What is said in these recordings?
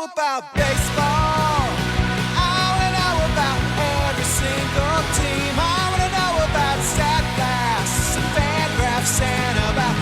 know about baseball. I want to know about every single team. I want to know about StatGlass and FanGraphs and about,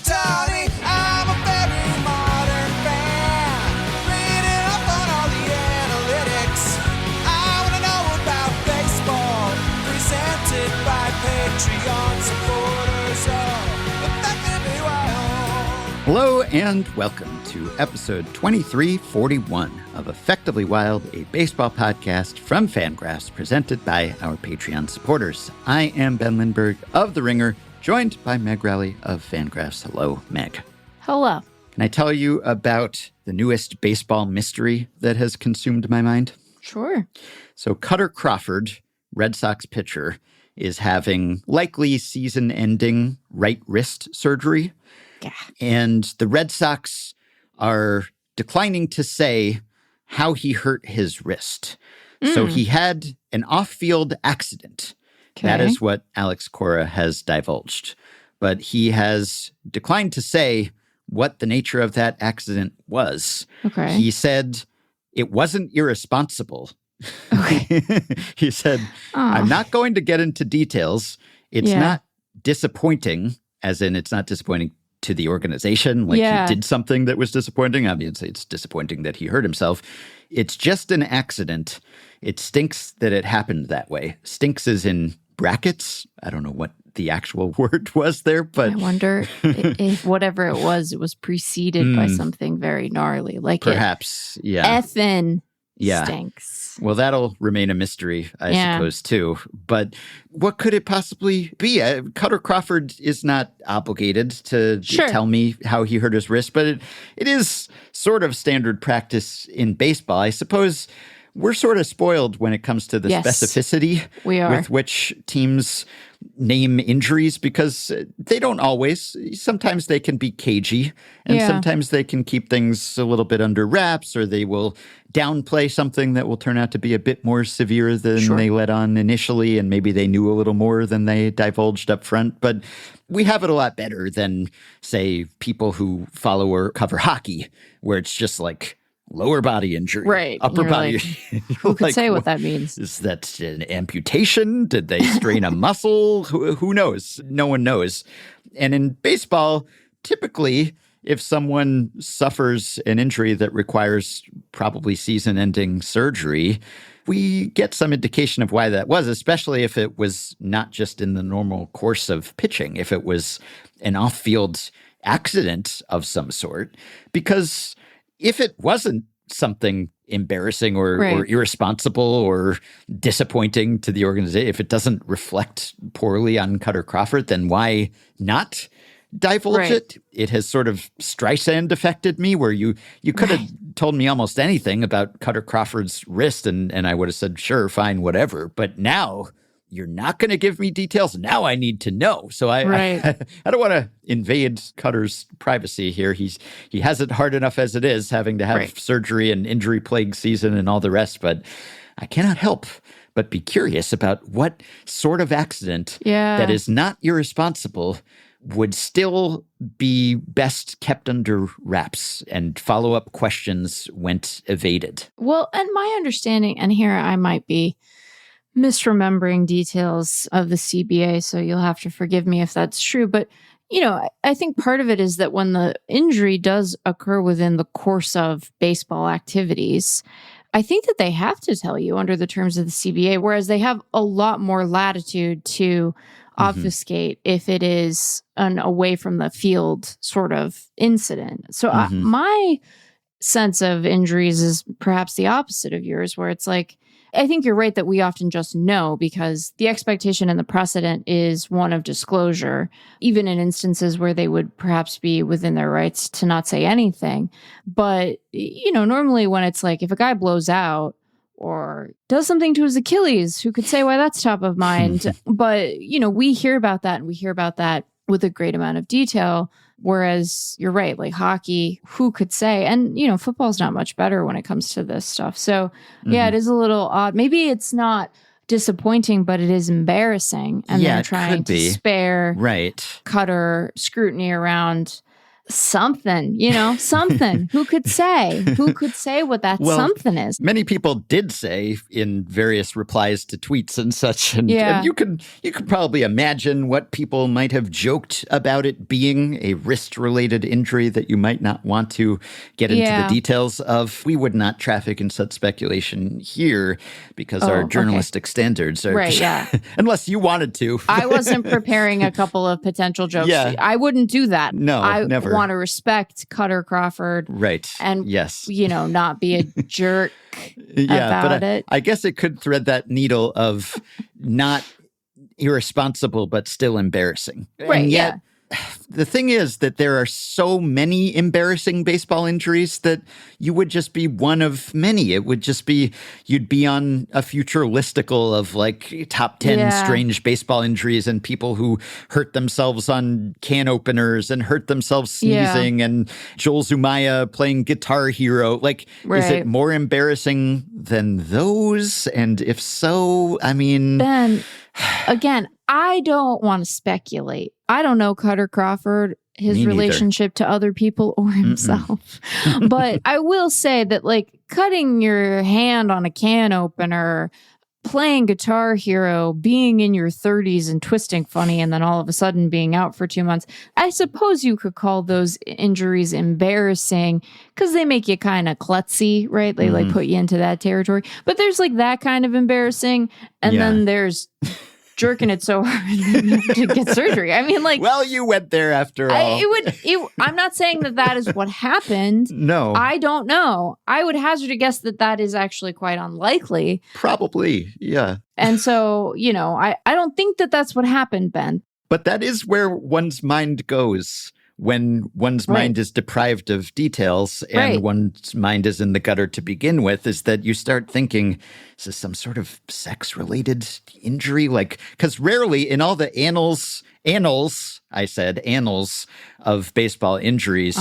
Tony. I'm a very modern fan. Reading up on all the analytics. I want to know about baseball. Presented by Patreon supporters of Effectively Wild. Hello and welcome to episode 2341 of Effectively Wild, a baseball podcast from FanGraphs presented by our Patreon supporters. I am Ben Lindbergh of The Ringer, joined by Meg Rowley of FanGraphs. Hello, Meg. Hello. Can I tell you about the newest baseball mystery that has consumed my mind? Sure. So Kutter Crawford, Red Sox pitcher, is having likely season-ending right wrist surgery. Yeah. And the Red Sox are declining to say how he hurt his wrist. So he had an off-field accident. Okay. That is what Alex Cora has divulged. But he has declined to say what the nature of that accident was. Okay. He said it wasn't irresponsible. Okay. He said, I'm not going to get into details. It's not disappointing, as in it's not disappointing to the organization, like he did something that was disappointing. Obviously, it's disappointing that he hurt himself. It's just an accident. It stinks that it happened that way. Stinks is in brackets. I don't know what the actual word was there, but I wonder if whatever it was preceded by something very gnarly, like perhaps, effing stinks. Well, that'll remain a mystery, I suppose, too. But what could it possibly be? Kutter Crawford is not obligated to tell me how he hurt his wrist, but it is sort of standard practice in baseball. I suppose we're sort of spoiled when it comes to the specificity with which teams name injuries, because they don't always. Sometimes they can be cagey, and sometimes they can keep things a little bit under wraps, or they will downplay something that will turn out to be a bit more severe than they let on initially, and maybe they knew a little more than they divulged up front. But we have it a lot better than, say, people who follow or cover hockey, where it's just like lower body injury, right? Upper body. Who could say what that means? Is that an amputation? Did they strain a muscle? Who knows? No one knows. And in baseball, typically, if someone suffers an injury that requires probably season-ending surgery, we get some indication of why that was, especially if it was not just in the normal course of pitching, if it was an off-field accident of some sort. Because if it wasn't something embarrassing or irresponsible or disappointing to the organization, if it doesn't reflect poorly on Kutter Crawford, then why not divulge it? It has sort of Streisand affected me, where you could have told me almost anything about Kutter Crawford's wrist, and I would have said, sure, fine, whatever. But now you're not going to give me details. Now I need to know. So I don't want to invade Cutter's privacy here. He has it hard enough as it is, having to have surgery and injury-plagued season and all the rest. But I cannot help but be curious about what sort of accident that is not irresponsible would still be best kept under wraps and follow-up questions went evaded. Well, and my understanding, and here I might be misremembering details of the CBA, so you'll have to forgive me if that's true. But, I think part of it is that when the injury does occur within the course of baseball activities, I think that they have to tell you under the terms of the CBA, whereas they have a lot more latitude to obfuscate if it is an away from the field sort of incident. So my sense of injuries is perhaps the opposite of yours, where it's like, I think you're right that we often just know because the expectation and the precedent is one of disclosure, even in instances where they would perhaps be within their rights to not say anything. But, normally when it's like if a guy blows out or does something to his Achilles, who could say why that's top of mind? But, we hear about that, and we hear about that with a great amount of detail. Whereas you're right, like hockey, who could say? And, football's not much better when it comes to this stuff. So, it is a little odd. Maybe it's not disappointing, but it is embarrassing. And they're trying to spare Kutter scrutiny around Something, something. Who could say? Who could say what that something is? Many people did say in various replies to tweets and such, and you could probably imagine what people might have joked about it being a wrist-related injury that you might not want to get into the details of. We would not traffic in such speculation here because our journalistic standards are unless you wanted to. I wasn't preparing a couple of potential jokes. Yeah. I wouldn't do that. No, I never. Want to respect Kutter Crawford. Right. And, not be a jerk about it. I guess it could thread that needle of not irresponsible, but still embarrassing. Right. And yet, the thing is that there are so many embarrassing baseball injuries that you would just be one of many. It would just be, you'd be on a future listicle of like top 10 strange baseball injuries and people who hurt themselves on can openers and hurt themselves sneezing and Joel Zumaya playing Guitar Hero. Like, is it more embarrassing than those? And if so, I mean... Ben, again, I don't want to speculate. I don't know Kutter Crawford, his relationship to other people or himself. But I will say that, like, cutting your hand on a can opener, playing Guitar Hero, being in your 30s and twisting funny, and then all of a sudden being out for 2 months, I suppose you could call those injuries embarrassing because they make you kind of klutzy, right? They like put you into that territory. But there's like that kind of embarrassing, and then there's... jerking it so hard to get surgery. I mean, like... Well, you went there after all. I'm not saying that is what happened. No. I don't know. I would hazard a guess that is actually quite unlikely. Probably, yeah. And so, I don't think that's what happened, Ben. But that is where one's mind goes when one's mind is deprived of details and one's mind is in the gutter to begin with, is that you start thinking, is this some sort of sex-related injury? Like, because rarely in all the annals of baseball injuries,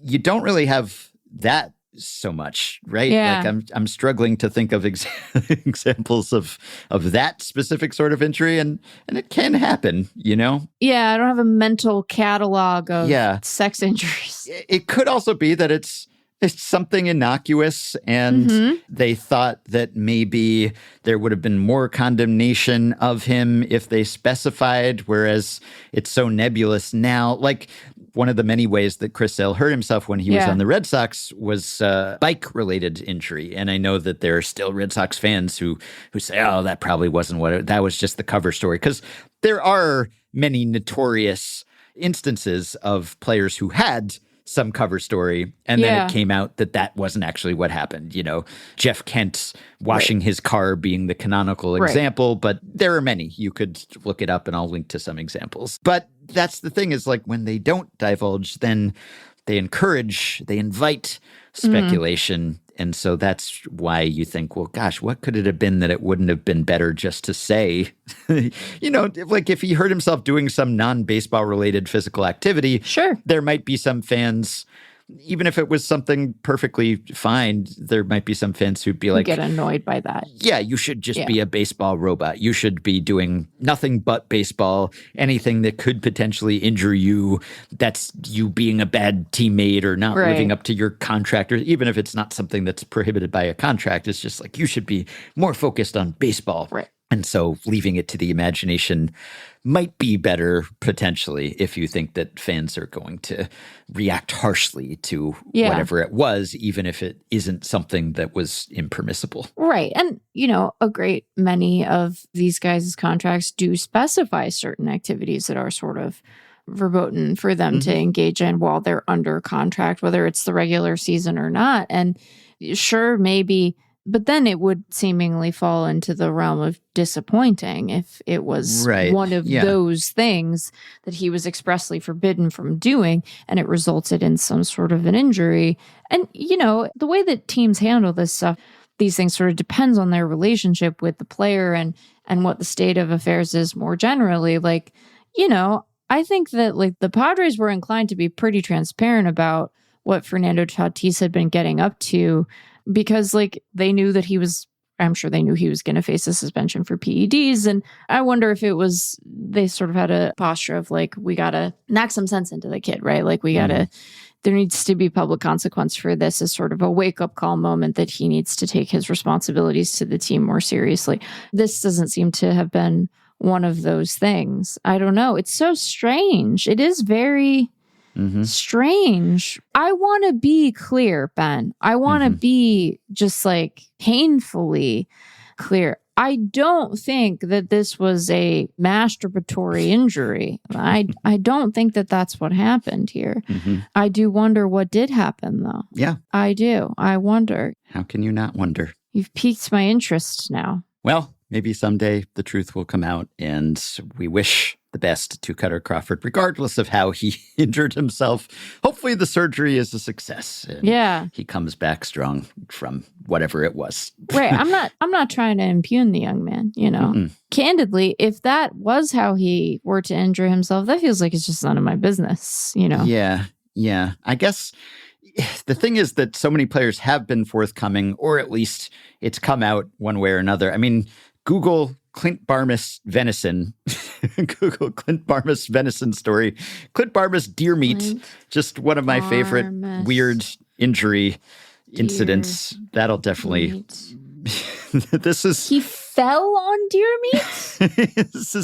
you don't really have that so much, right? Yeah. Like I'm struggling to think of examples of that specific sort of injury, and it can happen, Yeah, I don't have a mental catalog of sex injuries. It could also be that it's something innocuous, and they thought that maybe there would have been more condemnation of him if they specified, whereas it's so nebulous now. Like, one of the many ways that Chris Sale hurt himself when he was on the Red Sox was bike-related injury. And I know that there are still Red Sox fans who say, oh, that probably wasn't that was just the cover story. Because there are many notorious instances of players who had some cover story, and then it came out that wasn't actually what happened. Jeff Kent washing his car being the canonical example, but there are many. You could look it up and I'll link to some examples. But that's the thing, is like when they don't divulge, then they invite speculation. And so that's why you think, well, gosh, what could it have been that it wouldn't have been better just to say? Like if he hurt himself doing some non-baseball related physical activity, there might be some fans, even if it was something perfectly fine, there might be some fans who'd be like, get annoyed by that. Yeah, you should just be a baseball robot. You should be doing nothing but baseball. Anything that could potentially injure you, that's you being a bad teammate or not living up to your contract, or even if it's not something that's prohibited by a contract, it's just like you should be more focused on baseball. Right. And so leaving it to the imagination might be better, potentially, if you think that fans are going to react harshly to whatever it was, even if it isn't something that was impermissible. Right. And, a great many of these guys' contracts do specify certain activities that are sort of verboten for them to engage in while they're under contract, whether it's the regular season or not. And sure, maybe... But then it would seemingly fall into the realm of disappointing if it was one of those things that he was expressly forbidden from doing, and it resulted in some sort of an injury. And, the way that teams handle this stuff, these things sort of depends on their relationship with the player and what the state of affairs is more generally. Like, I think that like the Padres were inclined to be pretty transparent about what Fernando Tatis had been getting up to, because like they knew that he was I'm sure they knew he was going to face a suspension for PEDs. And I wonder if it was, they sort of had a posture of like, we got to knock some sense into the kid, right? Like we got to, there needs to be public consequence for this as sort of a wake-up call moment that he needs to take his responsibilities to the team more seriously. This doesn't seem to have been one of those things. I don't know. It's so strange. It is very strange. I want to be clear, Ben. I want to be just like painfully clear. I don't think that this was a masturbatory injury. I don't think that that's what happened here. I do wonder what did happen, though. Yeah. I do. I wonder. How can you not wonder? You've piqued my interest now. Well, maybe someday the truth will come out, and we wish the best to Kutter Crawford, regardless of how he injured himself. Hopefully the surgery is a success. And he comes back strong from whatever it was. Right. I'm not trying to impugn the young man, you know. Candidly, if that was how he were to injure himself, that feels like it's just none of my business, you know. Yeah. I guess the thing is that so many players have been forthcoming, or at least it's come out one way or another. I mean, Google Clint Barmas venison. Google Clint Barmas venison story. Clint Barmas deer meat. Just one of my favorite weird injury incidents. That'll definitely. This is. He fell on deer meat? This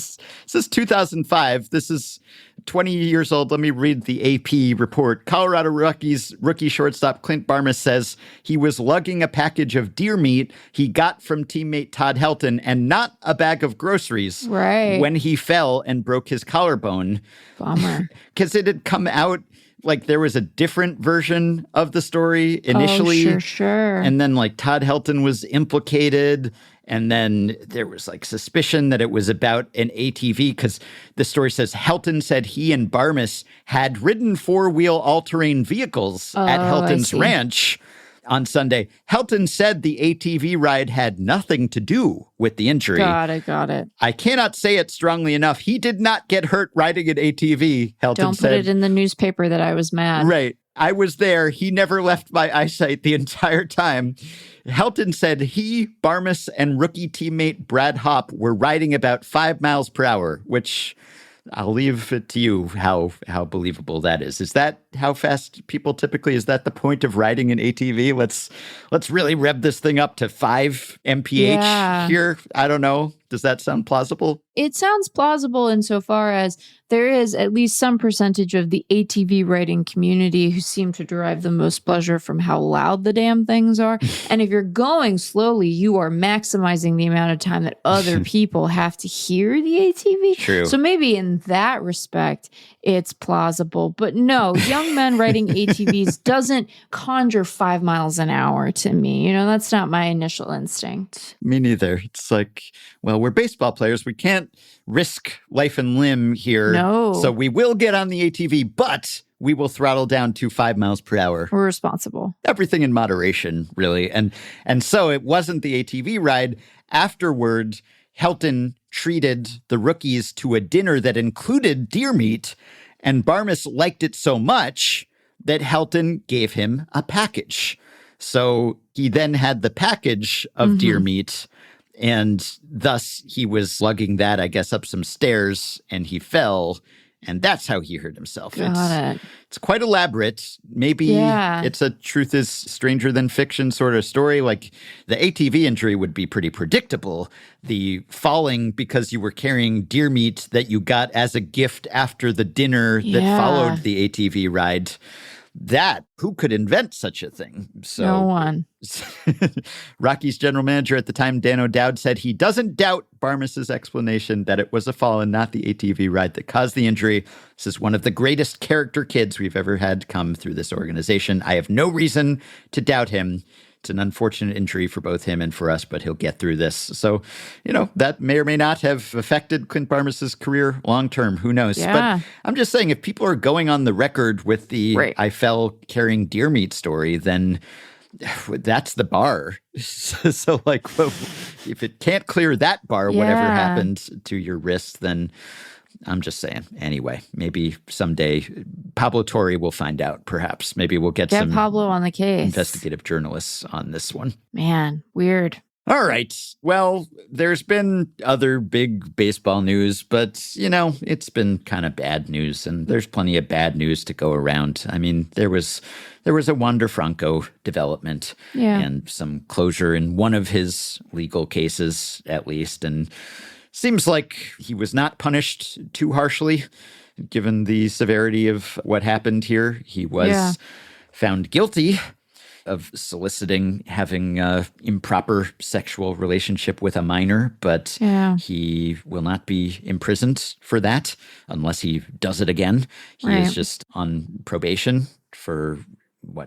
is 2005. This is 20 years old. Let me read the AP report. Colorado Rockies rookie shortstop Clint Barmas says he was lugging a package of deer meat he got from teammate Todd Helton and not a bag of groceries when he fell and broke his collarbone. Bummer. Because it had come out like there was a different version of the story initially. Oh, sure. And then like Todd Helton was implicated. And then there was like suspicion that it was about an ATV because the story says Helton said he and Barmas had ridden four-wheel all-terrain vehicles at Helton's ranch on Sunday. Helton said the ATV ride had nothing to do with the injury. Got it. I cannot say it strongly enough. He did not get hurt riding an ATV, Helton said. Don't put it in the newspaper that I was mad. Right. I was there. He never left my eyesight the entire time. Helton said he, Barmas, and rookie teammate Brad Hopp were riding about 5 miles per hour, which I'll leave it to you how believable that is. Is that how fast people typically, is that the point of riding an ATV? Let's really rev this thing up to 5 mph here. I don't know. Does that sound plausible? It sounds plausible insofar as there is at least some percentage of the ATV riding community who seem to derive the most pleasure from how loud the damn things are. And if you're going slowly, you are maximizing the amount of time that other people have to hear the ATV. True. So maybe in that respect, it's plausible. But no, young men riding ATVs doesn't conjure 5 miles an hour to me. You know, that's not my initial instinct. Me neither. It's like, well, we're baseball players. We can't risk life and limb here. No. So we will get on the ATV, but we will throttle down to 5 miles per hour. We're responsible. Everything in moderation, really. And so it wasn't the ATV ride. Afterward, Helton treated the rookies to a dinner that included deer meat, and Barmas liked it so much that Helton gave him a package. So he then had the package of deer meat, and thus he was lugging that, I guess, up some stairs, and he fell, and that's how he hurt himself. It's quite elaborate. Maybe it's a truth is stranger than fiction sort of story. Like the ATV injury would be pretty predictable. The falling because you were carrying deer meat that you got as a gift after the dinner that followed the ATV ride. That, who could invent such a thing? So, no one. Rockies general manager at the time, Dan O'Dowd, said he doesn't doubt Barmas's explanation that it was a fall and not the ATV ride that caused the injury. This is one of the greatest character kids we've ever had come through this organization. I have no reason to doubt him. It's an unfortunate injury for both him and for us, but he'll get through this. So, you know, that may or may not have affected Clint Barmas's career long term. Who knows? Yeah. But I'm just saying, if people are going on the record with the I fell carrying deer meat story, then that's the bar. So like, if it can't clear that bar, whatever happened to your wrist, then I'm just saying. Anyway, maybe someday Pablo Torre will find out, perhaps. Maybe we'll get some Pablo on the case. Investigative journalists on this one. Man, weird. All right. Well, there's been other big baseball news, but, it's been kind of bad news, and there's plenty of bad news to go around. I mean, there was a Wander Franco development and some closure in one of his legal cases, at least, and seems like he was not punished too harshly, given the severity of what happened here. He was found guilty of soliciting having improper sexual relationship with a minor, but he will not be imprisoned for that unless he does it again. He is just on probation for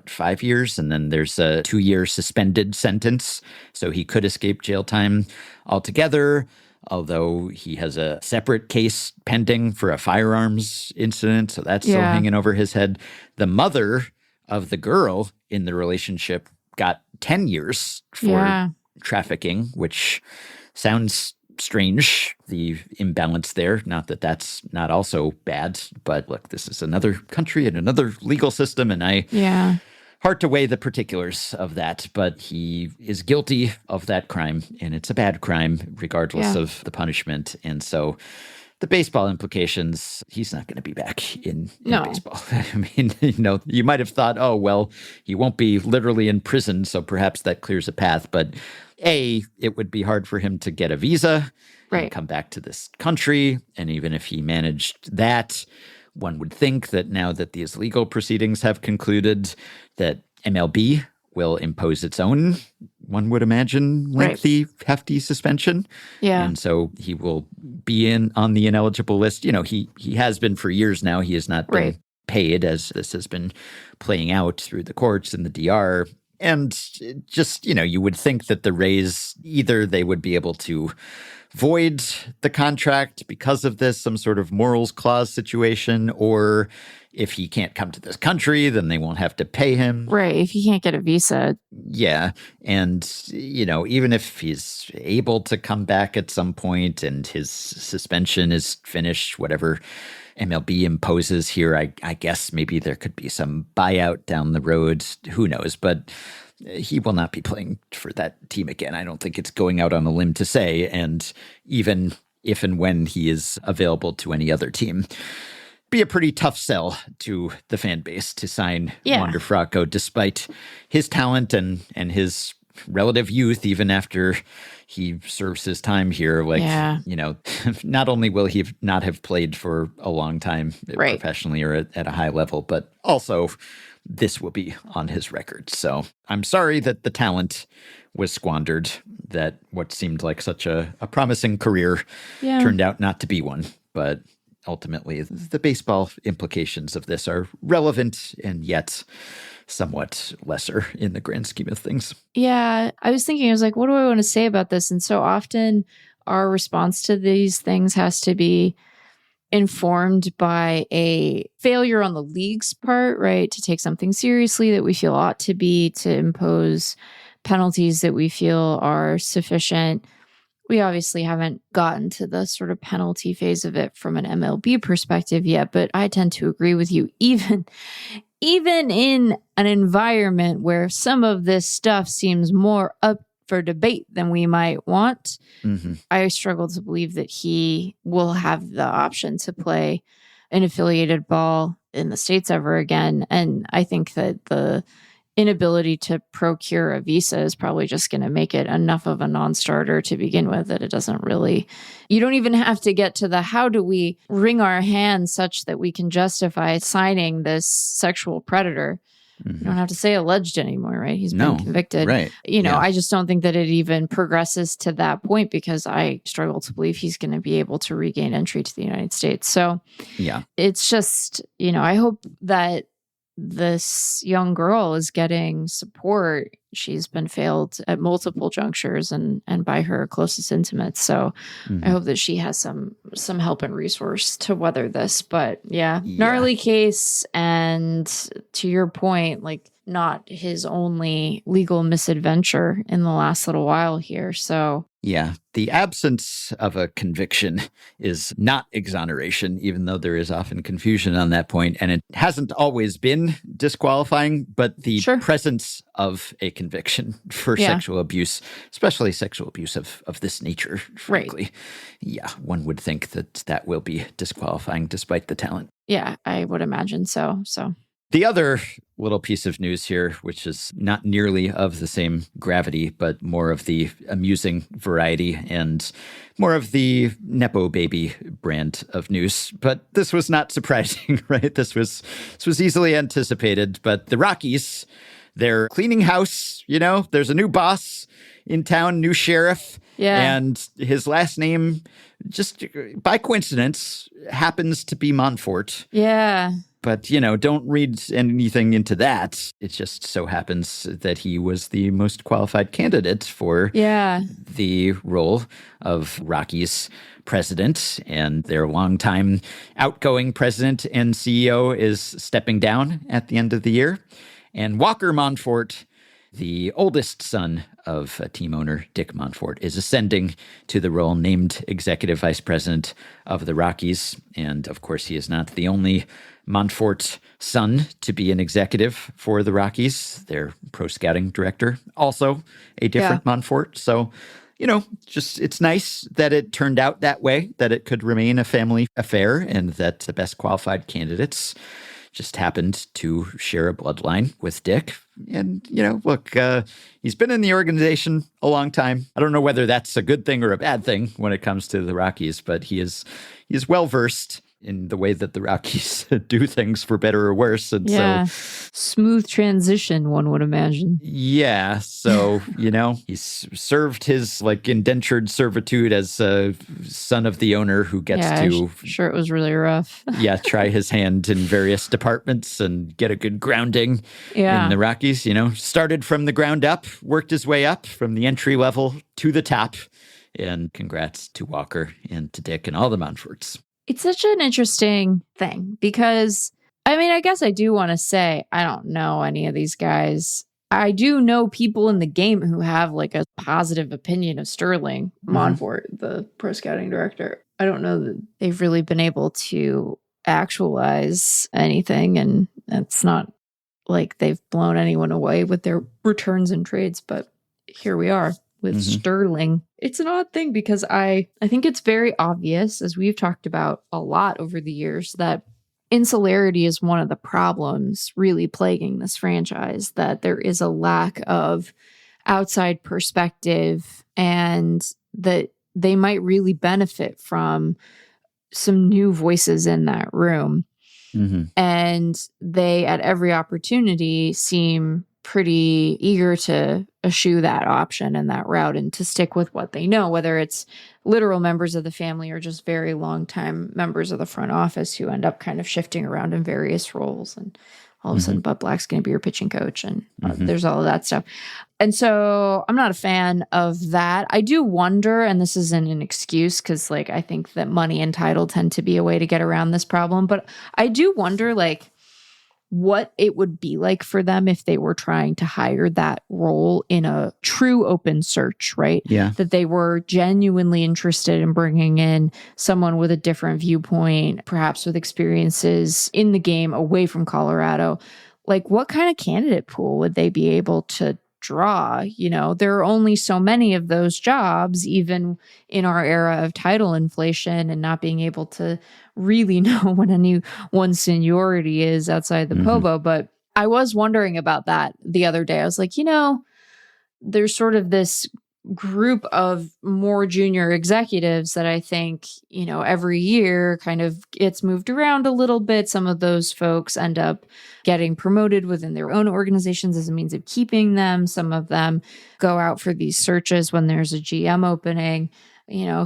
5 years, and then there's a 2-year suspended sentence, so he could escape jail time altogether, although he has a separate case pending for a firearms incident, so that's still hanging over his head. The mother of the girl in the relationship got 10 years for trafficking, which sounds strange, the imbalance there. Not that that's not also bad, but look, this is another country and another legal system, and hard to weigh the particulars of that, but he is guilty of that crime, and it's a bad crime regardless of the punishment. And so the baseball implications, he's not going to be back in baseball. I mean, you might have thought, oh, well, he won't be literally in prison, so perhaps that clears a path. But A, it would be hard for him to get a visa and come back to this country. And even if he managed that, one would think that now that these legal proceedings have concluded, that MLB will impose its own, one would imagine, lengthy, hefty suspension. Yeah. And so he will be on the ineligible list. He has been for years now. He has not been paid, as this has been playing out through the courts and the DR. And just, you would think that the Rays, either they would be able to void the contract because of this, some sort of morals clause situation, or if he can't come to this country, then they won't have to pay him. Right. If he can't get a visa. Yeah. And, even if he's able to come back at some point and his suspension is finished, whatever MLB imposes here, I guess maybe there could be some buyout down the road. Who knows? But he will not be playing for that team again. I don't think it's going out on a limb to say. And even if and when he is available to any other team, be a pretty tough sell to the fan base to sign Wander Franco, despite his talent and his relative youth, even after he serves his time here. Not only will he not have played for a long time professionally or at a high level, but also this will be on his record. So I'm sorry that the talent was squandered, that what seemed like such a promising career turned out not to be one. But ultimately, the baseball implications of this are relevant and yet somewhat lesser in the grand scheme of things. Yeah, I was thinking, what do I want to say about this? And so often our response to these things has to be informed by a failure on the league's part, right? To take something seriously that we feel ought to be, to impose penalties that we feel are sufficient. We obviously haven't gotten to the sort of penalty phase of it from an MLB perspective yet, but I tend to agree with you. Even in an environment where some of this stuff seems more up for debate than we might want, I struggle to believe that he will have the option to play an affiliated ball in the States ever again. And I think that the inability to procure a visa is probably just going to make it enough of a non-starter to begin with that it doesn't really, you don't even have to get to the how do we wring our hands such that we can justify signing this sexual predator. You don't have to say alleged anymore, right? He's been convicted. Right. I just don't think that it even progresses to that point because I struggle to believe he's going to be able to regain entry to the United States. So it's just, I hope that this young girl is getting support. She's been failed at multiple junctures and by her closest intimates. So I hope that she has some help and resource to weather this. But gnarly case. And to your point, not his only legal misadventure in the last little while here. So Yeah, the absence of a conviction is not exoneration, even though there is often confusion on that point. And it hasn't always been disqualifying, but the presence of a conviction for sexual abuse, especially sexual abuse of this nature, frankly, yeah, one would think that will be disqualifying despite the talent. Yeah, I would imagine so. The other little piece of news here, which is not nearly of the same gravity, but more of the amusing variety and more of the Nepo baby brand of news. But this was not surprising, right? This was easily anticipated. But the Rockies, they're cleaning house. There's a new boss in town, new sheriff. Yeah. And his last name, just by coincidence, happens to be Monfort. Yeah. But, don't read anything into that. It just so happens that he was the most qualified candidate for the role of Rockies president. And their longtime outgoing president and CEO is stepping down at the end of the year. And Walker Monfort, the oldest son of team owner Dick Monfort, is ascending to the role named executive vice president of the Rockies. And of course, he is not the only Monfort son to be an executive for the Rockies. Their pro scouting director, also a different Monfort. So, it's nice that it turned out that way, that it could remain a family affair and that the best qualified candidates just happened to share a bloodline with Dick. And, look, he's been in the organization a long time. I don't know whether that's a good thing or a bad thing when it comes to the Rockies, but he is well-versed in the way that the Rockies do things, for better or worse. And so smooth transition, one would imagine. Yeah. So, he's served his indentured servitude as a son of the owner who gets to... I'm sure it was really rough. try his hand in various departments and get a good grounding in the Rockies. Started from the ground up, worked his way up from the entry level to the top. And congrats to Walker and to Dick and all the Monforts. It's such an interesting thing because, I guess I do want to say, I don't know any of these guys. I do know people in the game who have a positive opinion of Sterling Monfort, the pro scouting director. I don't know that they've really been able to actualize anything, and it's not like they've blown anyone away with their returns and trades, but here we are. With Sterling. It's an odd thing because I think it's very obvious, as we've talked about a lot over the years, that insularity is one of the problems really plaguing this franchise, that there is a lack of outside perspective and that they might really benefit from some new voices in that room. And they, at every opportunity, seem pretty eager to eschew that option and that route and to stick with what they know, whether it's literal members of the family or just very long time members of the front office who end up kind of shifting around in various roles. And all of a sudden, Bud Black's going to be your pitching coach. And there's all of that stuff. And so I'm not a fan of that. I do wonder, and this isn't an excuse because I think that money and title tend to be a way to get around this problem. But I do wonder what it would be like for them if they were trying to hire that role in a true open search, right? Yeah. That they were genuinely interested in bringing in someone with a different viewpoint, perhaps with experiences in the game away from Colorado. What kind of candidate pool would they be able to draw? There are only so many of those jobs, even in our era of title inflation and not being able to really know what anyone's seniority is outside the POBO. But I was wondering about that the other day. I was like, there's sort of this group of more junior executives that I think, every year kind of gets moved around a little bit. Some of those folks end up getting promoted within their own organizations as a means of keeping them. Some of them go out for these searches when there's a GM opening.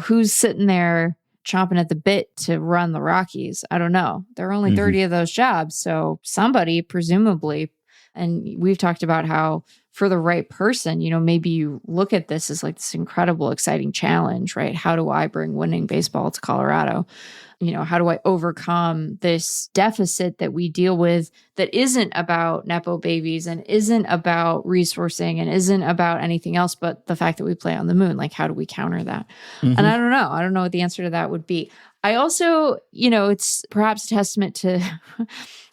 Who's sitting there chomping at the bit to run the Rockies? I don't know. There are only 30 of those jobs. So somebody, presumably, and we've talked about how for the right person, maybe you look at this as like this incredible, exciting challenge, right? How do I bring winning baseball to Colorado? How do I overcome this deficit that we deal with that isn't about Nepo babies and isn't about resourcing and isn't about anything else but the fact that we play on the moon? Like, how do we counter that? And I don't know. I don't know what the answer to that would be. I also, it's perhaps a testament to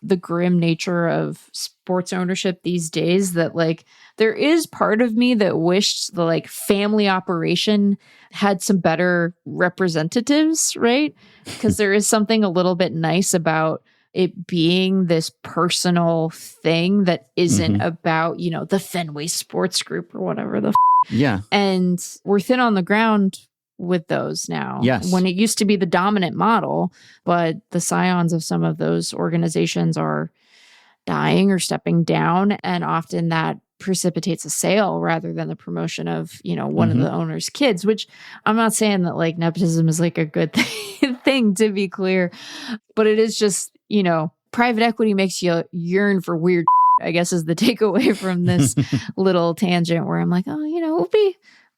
the grim nature of sports ownership these days that like there is part of me that wished the like family operation had some better representatives, right? Because there is something a little bit nice about it being this personal thing that isn't about, the Fenway Sports Group or whatever the Yeah. And we're thin on the ground with those now. Yes. When it used to be the dominant model, but the scions of some of those organizations are dying or stepping down. And often that precipitates a sale rather than the promotion of, one of the owner's kids, which I'm not saying that like nepotism is like a good thing to be clear, but it is just, private equity makes you yearn for weird, I guess is the takeaway from this little tangent where I'm like, oh, it would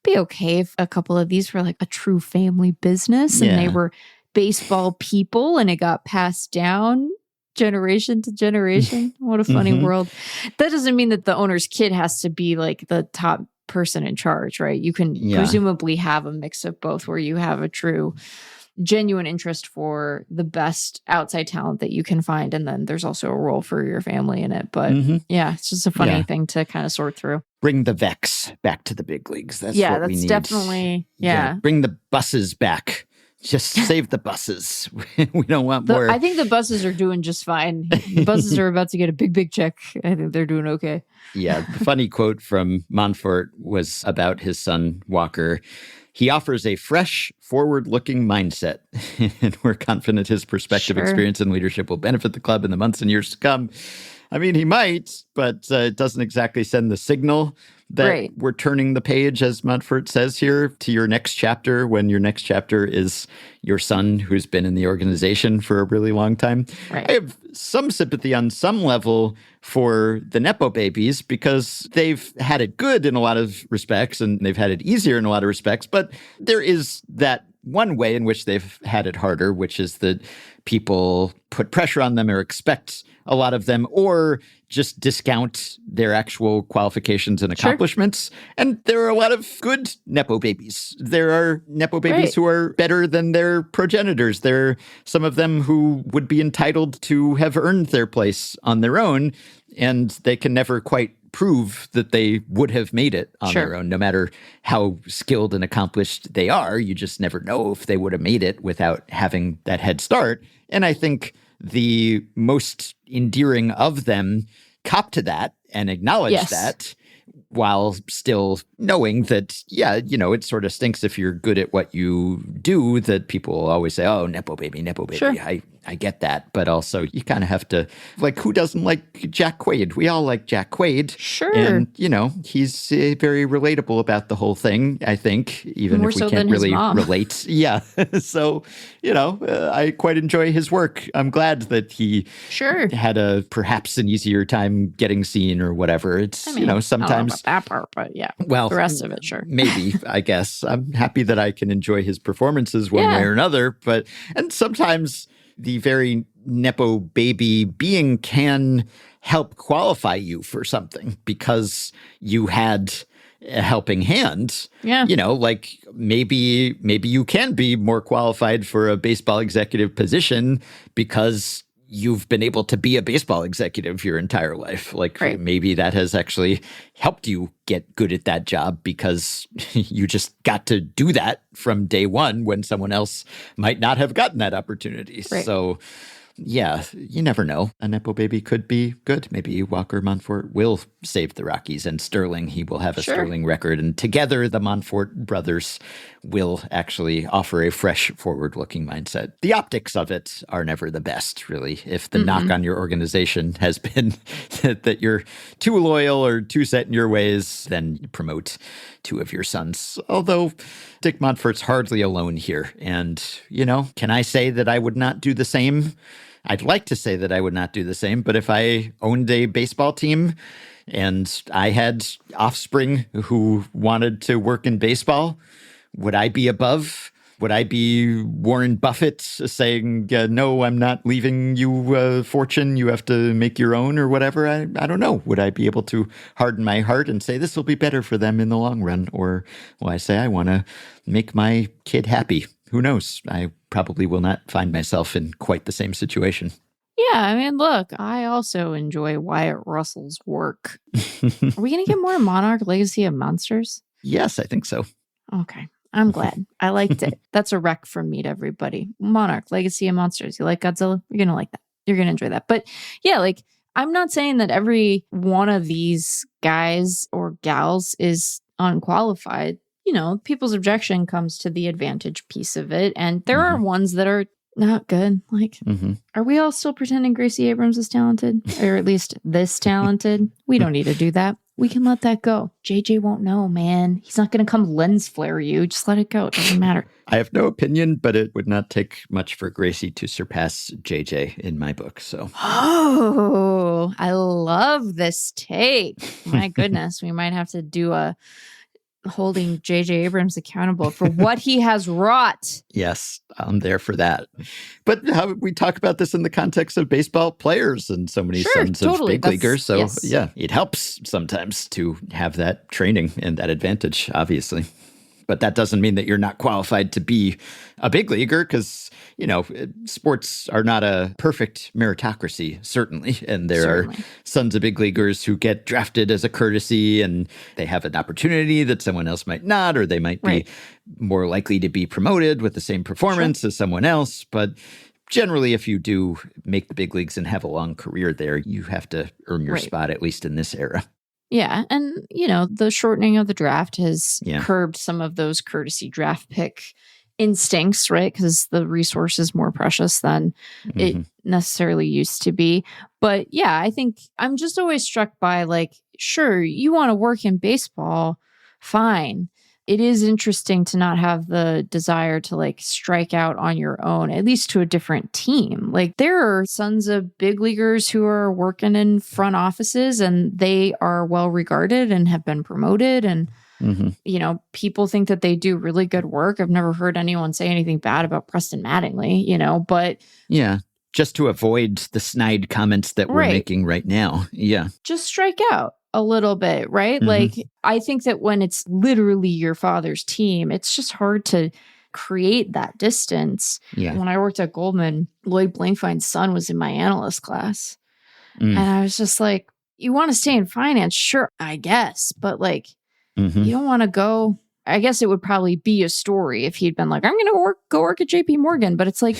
be okay if a couple of these were like a true family business and they were baseball people and it got passed down generation to generation. What a funny world. That doesn't mean that the owner's kid has to be like the top person in charge, right? You can presumably have a mix of both where you have a true genuine interest for the best outside talent that you can find. And then there's also a role for your family in it. But it's just a funny thing to kind of sort through. Bring the Vex back to the big leagues. That's what we need. Definitely, Bring the buses back. Just save the buses. We don't want more. I think the buses are doing just fine. The buses are about to get a big check. I think they're doing okay. Yeah. The funny quote from Monfort was about his son, Walker. He offers a fresh, forward-looking mindset, and we're confident his perspective, experience, and leadership will benefit the club in the months and years to come. I mean, he might, but it doesn't exactly send the signal that we're turning the page, as Monfort says here, to your next chapter, when your next chapter is your son who's been in the organization for a really long time. Right. I have some sympathy on some level for the Nepo babies because they've had it good in a lot of respects and they've had it easier in a lot of respects. But there is that one way in which they've had it harder, which is that people put pressure on them or expect a lot of them or just discount their actual qualifications and accomplishments. And there are a lot of good Nepo babies. There are Nepo babies who are better than their progenitors. There are some of them who would be entitled to have earned their place on their own, and they can never quite prove that they would have made it on their own, no matter how skilled and accomplished they are. You just never know if they would have made it without having that head start. And I think the most endearing of them cop to that and acknowledge that while still knowing that, it sort of stinks if you're good at what you do, that people will always say, oh, Nepo baby. Sure. I get that. But also you kind of have to, like, who doesn't like Jack Quaid? We all like Jack Quaid. Sure. And, he's very relatable about the whole thing, I think, even more if we so can't than his really mom. relate. Yeah. So, I quite enjoy his work. I'm glad that he had perhaps an easier time getting seen or whatever. It's, sometimes. I don't know about that part, but the rest of it, sure. Maybe, I guess. I'm happy that I can enjoy his performances one way or another. And sometimes the very Nepo baby being can help qualify you for something because you had a helping hand. Yeah. Like maybe you can be more qualified for a baseball executive position because you've been able to be a baseball executive your entire life. Like maybe that has actually helped you get good at that job because you just got to do that from day one when someone else might not have gotten that opportunity. Right. So yeah, you never know. A Nepo baby could be good. Maybe Walker Monfort will save the Rockies, and Sterling, he will have a Sterling record. And together, the Monfort brothers will actually offer a fresh, forward-looking mindset. The optics of it are never the best, really. If the knock on your organization has been that you're too loyal or too set in your ways, then you promote two of your sons. Although Dick Monfort's hardly alone here. And, can I say that I would not do the same? I'd like to say that I would not do the same, but if I owned a baseball team, and I had offspring who wanted to work in baseball, would I be above? Would I be Warren Buffett saying, no, I'm not leaving you a fortune, you have to make your own or whatever? I don't know. Would I be able to harden my heart and say this will be better for them in the long run? Or will I say I want to make my kid happy? Who knows? I probably will not find myself in quite the same situation. Yeah, I mean, look, I also enjoy Wyatt Russell's work. Are we going to get more Monarch Legacy of Monsters? Yes, I think so. Okay. I'm glad. I liked it. That's a rec from me to everybody. Monarch, Legacy of Monsters. You like Godzilla? You're going to like that. You're going to enjoy that. But yeah, like, I'm not saying that every one of these guys or gals is unqualified. You know, people's objection comes to the advantage piece of it. And there are ones that are not good. Like, are we all still pretending Gracie Abrams is talented? Or at least this talented? We don't need to do that. We can let that go. JJ won't know, man. He's not going to come lens flare you. Just let it go. It doesn't matter. I have no opinion, but it would not take much for Gracie to surpass JJ in my book. So, oh, I love this take. My goodness, we might have to do a holding JJ Abrams accountable for what he has wrought. Yes, I'm there for that. But how we talk about this in the context of baseball players and so many sons of big leaguers. So yeah, it helps sometimes to have that training and that advantage, obviously. But that doesn't mean that you're not qualified to be a big leaguer because, you know, sports are not a perfect meritocracy, certainly. And there are sons of big leaguers who get drafted as a courtesy and they have an opportunity that someone else might not, or they might be more likely to be promoted with the same performance as someone else. But generally, if you do make the big leagues and have a long career there, you have to earn your spot, at least in this era. Yeah. And, you know, the shortening of the draft has curbed some of those courtesy draft pick instincts, right? Because the resource is more precious than it necessarily used to be. But yeah, I think I'm just always struck by, like, sure, you want to work in baseball, fine. It is interesting to not have the desire to, like, strike out on your own, at least to a different team. Like, there are sons of big leaguers who are working in front offices and they are well regarded and have been promoted. And, you know, people think that they do really good work. I've never heard anyone say anything bad about Preston Mattingly, you know, but yeah. Just to avoid the snide comments that we're making right now. Yeah. Just strike out a little bit, right? Like, I think that when it's literally your father's team, it's just hard to create that distance. Yeah. When I worked at Goldman, Lloyd Blankfein's son was in my analyst class. And I was just like, you want to stay in finance? Sure, I guess. But, like, you don't want to go. I guess it would probably be a story if he'd been like, I'm going to go work at JP Morgan. But it's like,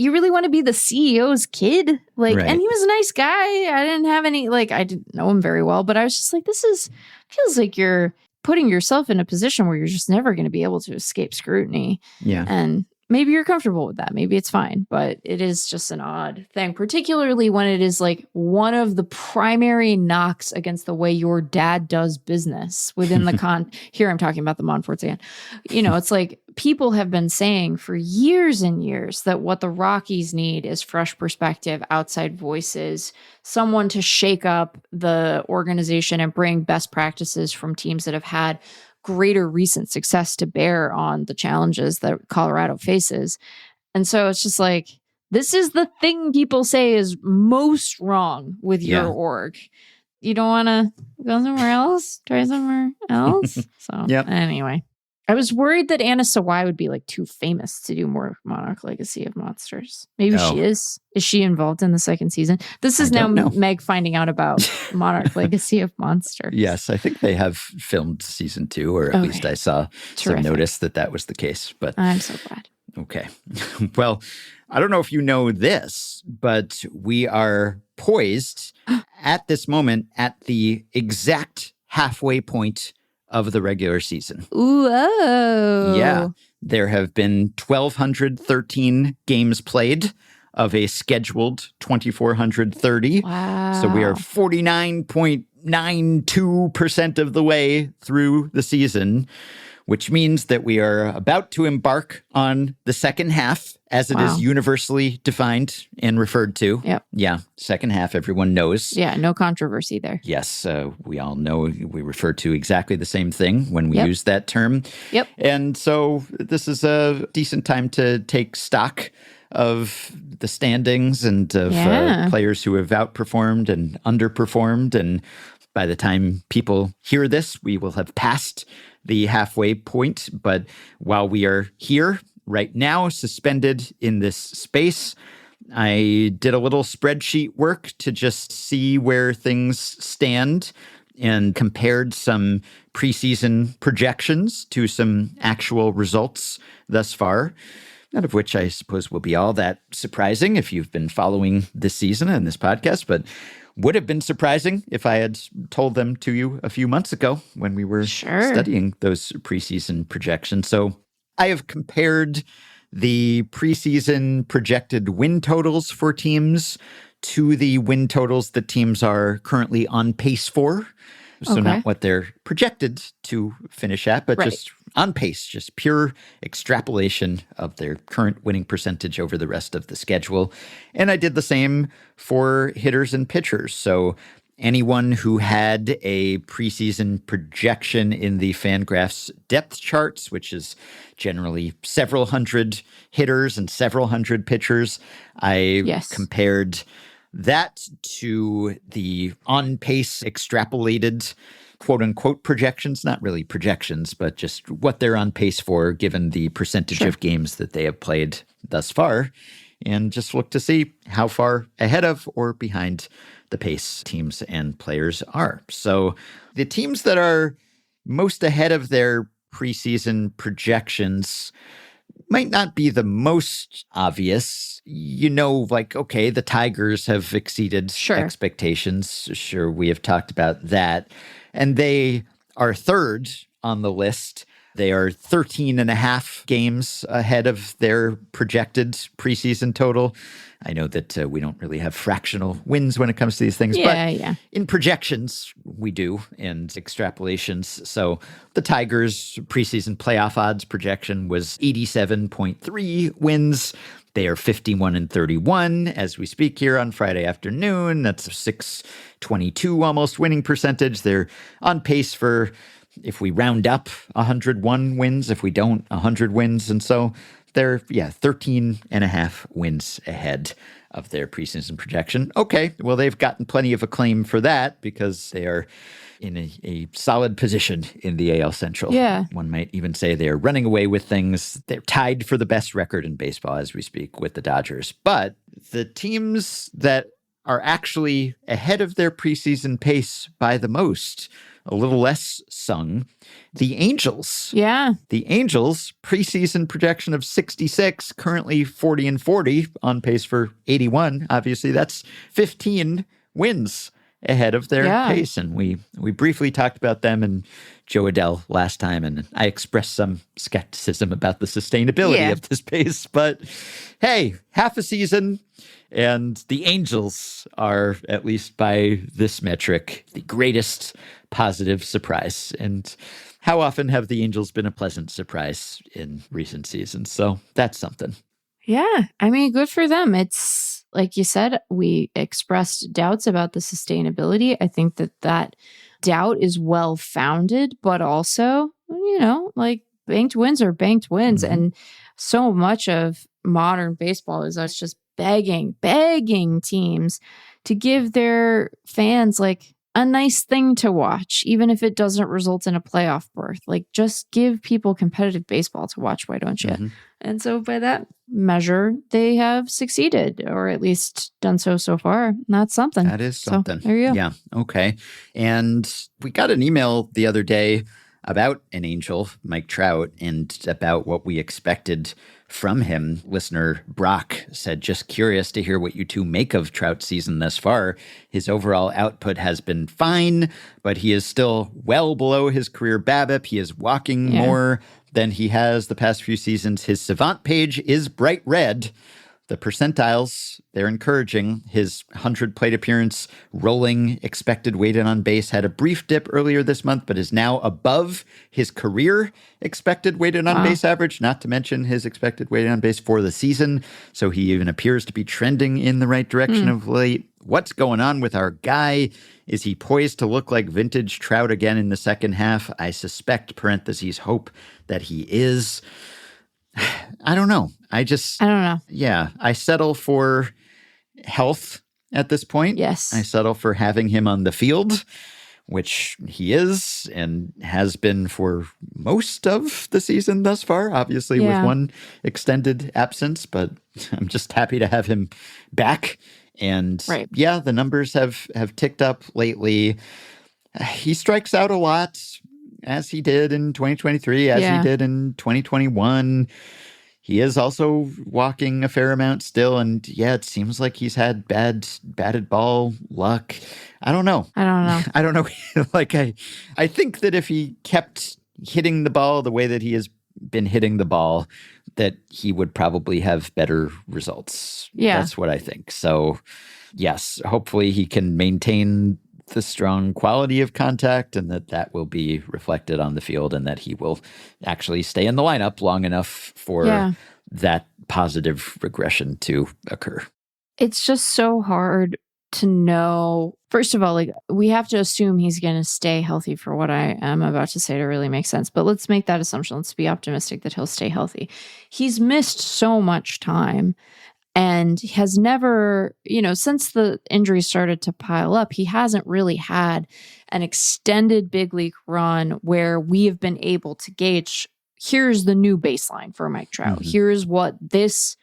you really want to be the CEO's kid? Like, and he was a nice guy. I didn't have any, like, I didn't know him very well, but I was just like, feels like you're putting yourself in a position where you're just never going to be able to escape scrutiny. Yeah. And maybe you're comfortable with that. Maybe it's fine, but it is just an odd thing, particularly when it is like one of the primary knocks against the way your dad does business within the here I'm talking about the Monforts again. You know, it's like people have been saying for years and years that what the Rockies need is fresh perspective, outside voices, someone to shake up the organization and bring best practices from teams that have had greater recent success to bear on the challenges that Colorado faces. And so it's just like, this is the thing people say is most wrong with your org. You don't want to go somewhere else? Try somewhere else? So anyway, I was worried that Anna Sawai would be like too famous to do more Monarch Legacy of Monsters. Maybe she is. Is she involved in the second season? This is now Meg finding out about Monarch Legacy of Monsters. Yes, I think they have filmed season 2, or at least I saw some notice that was the case. But I'm so glad. Okay. Well, I don't know if you know this, but we are poised at this moment at the exact halfway point of the regular season. Whoa. Yeah. There have been 1,213 games played of a scheduled 2,430. Wow. So we are 49.92% of the way through the season, which means that we are about to embark on the second half, as it is universally defined and referred to. Yep. Yeah, second half, everyone knows. Yeah, no controversy there. Yes, we all know we refer to exactly the same thing when we use that term. Yep. And so this is a decent time to take stock of the standings and of players who have outperformed and underperformed. And by the time people hear this, we will have passed the halfway point. But while we are here right now, suspended in this space, I did a little spreadsheet work to just see where things stand and compared some preseason projections to some actual results thus far. None of which I suppose will be all that surprising if you've been following this season and this podcast, but would have been surprising if I had told them to you a few months ago when we were studying those preseason projections. So I have compared the preseason projected win totals for teams to the win totals that teams are currently on pace for. So not what they're projected to finish at, but just on pace, just pure extrapolation of their current winning percentage over the rest of the schedule. And I did the same for hitters and pitchers. So anyone who had a preseason projection in the FanGraphs depth charts, which is generally several hundred hitters and several hundred pitchers, I compared that to the on-pace extrapolated quote-unquote projections, not really projections, but just what they're on pace for given the percentage of games that they have played thus far, and just look to see how far ahead of or behind the pace teams and players are. So the teams that are most ahead of their preseason projections might not be the most obvious. You know, like, okay, the Tigers have exceeded expectations. Sure, we have talked about that. And they are third on the list. They are 13 and a half games ahead of their projected preseason total. I know that we don't really have fractional wins when it comes to these things, but in projections, we do, and extrapolations. So the Tigers' preseason playoff odds projection was 87.3 wins. They are 51 and 31 as we speak here on Friday afternoon. That's a 622 almost winning percentage. They're on pace for, if we round up, 101 wins. If we don't, 100 wins. And so they're, 13 and a half wins ahead of their preseason projection. Okay, well, they've gotten plenty of acclaim for that because they are in a solid position in the AL Central. Yeah. One might even say they're running away with things. They're tied for the best record in baseball as we speak with the Dodgers. But the teams that are actually ahead of their preseason pace by the most, a little less sung, the Angels. Yeah. The Angels, preseason projection of 66, currently 40 and 40, on pace for 81. Obviously, that's 15 wins ahead of their pace. And we briefly talked about them and Joe Adele last time, and I expressed some skepticism about the sustainability of this pace. But hey, half a season, and the Angels are, at least by this metric, the greatest positive surprise. And how often have the Angels been a pleasant surprise in recent seasons? So that's something. Yeah, I mean, good for them. It's like you said, we expressed doubts about the sustainability. I think that doubt is well founded, but also, like banked wins are banked wins. Mm-hmm. And so much of modern baseball is us just begging teams to give their fans like a nice thing to watch, even if it doesn't result in a playoff berth. Like, just give people competitive baseball to watch. Why don't you? Mm-hmm. And so by that measure, they have succeeded, or at least done so far. That's something. That is something. So, there you go. Yeah. Okay. And we got an email the other day about an Angel, Mike Trout, and about what we expected from him. Listener Brock said, just curious to hear what you two make of Trout's season thus far. His overall output has been fine, but he is still well below his career BABIP. He is walking more than he has the past few seasons. His Savant page is bright red, The percentiles, they're encouraging. His 100 plate appearance rolling expected weighted on base had a brief dip earlier this month, but is now above his career expected weighted on base average, not to mention his expected weighted on base for the season. So he even appears to be trending in the right direction of late. What's going on with our guy? Is he poised to look like vintage Trout again in the second half? I suspect, parentheses, hope that he is. I don't know. I don't know. Yeah, I settle for health at this point. Yes. I settle for having him on the field, which he is and has been for most of the season thus far, obviously with one extended absence, but I'm just happy to have him back. And yeah, the numbers have ticked up lately. He strikes out a lot, as he did in 2023, as he did in 2021. He is also walking a fair amount still. And yeah, it seems like he's had batted ball luck. I don't know. I don't know. Like, I think that if he kept hitting the ball the way that he has been hitting the ball, that he would probably have better results. Yeah. That's what I think. So yes, hopefully he can maintain the strong quality of contact and that will be reflected on the field and that he will actually stay in the lineup long enough for that positive regression to occur. It's just so hard to know. First of all, like, we have to assume he's going to stay healthy for what I am about to say to really make sense. But let's make that assumption. Let's be optimistic that he'll stay healthy. He's missed so much time. And has never, since the injury started to pile up, he hasn't really had an extended big league run where we have been able to gauge, here's the new baseline for Mike Trout. Mm-hmm. Here's what this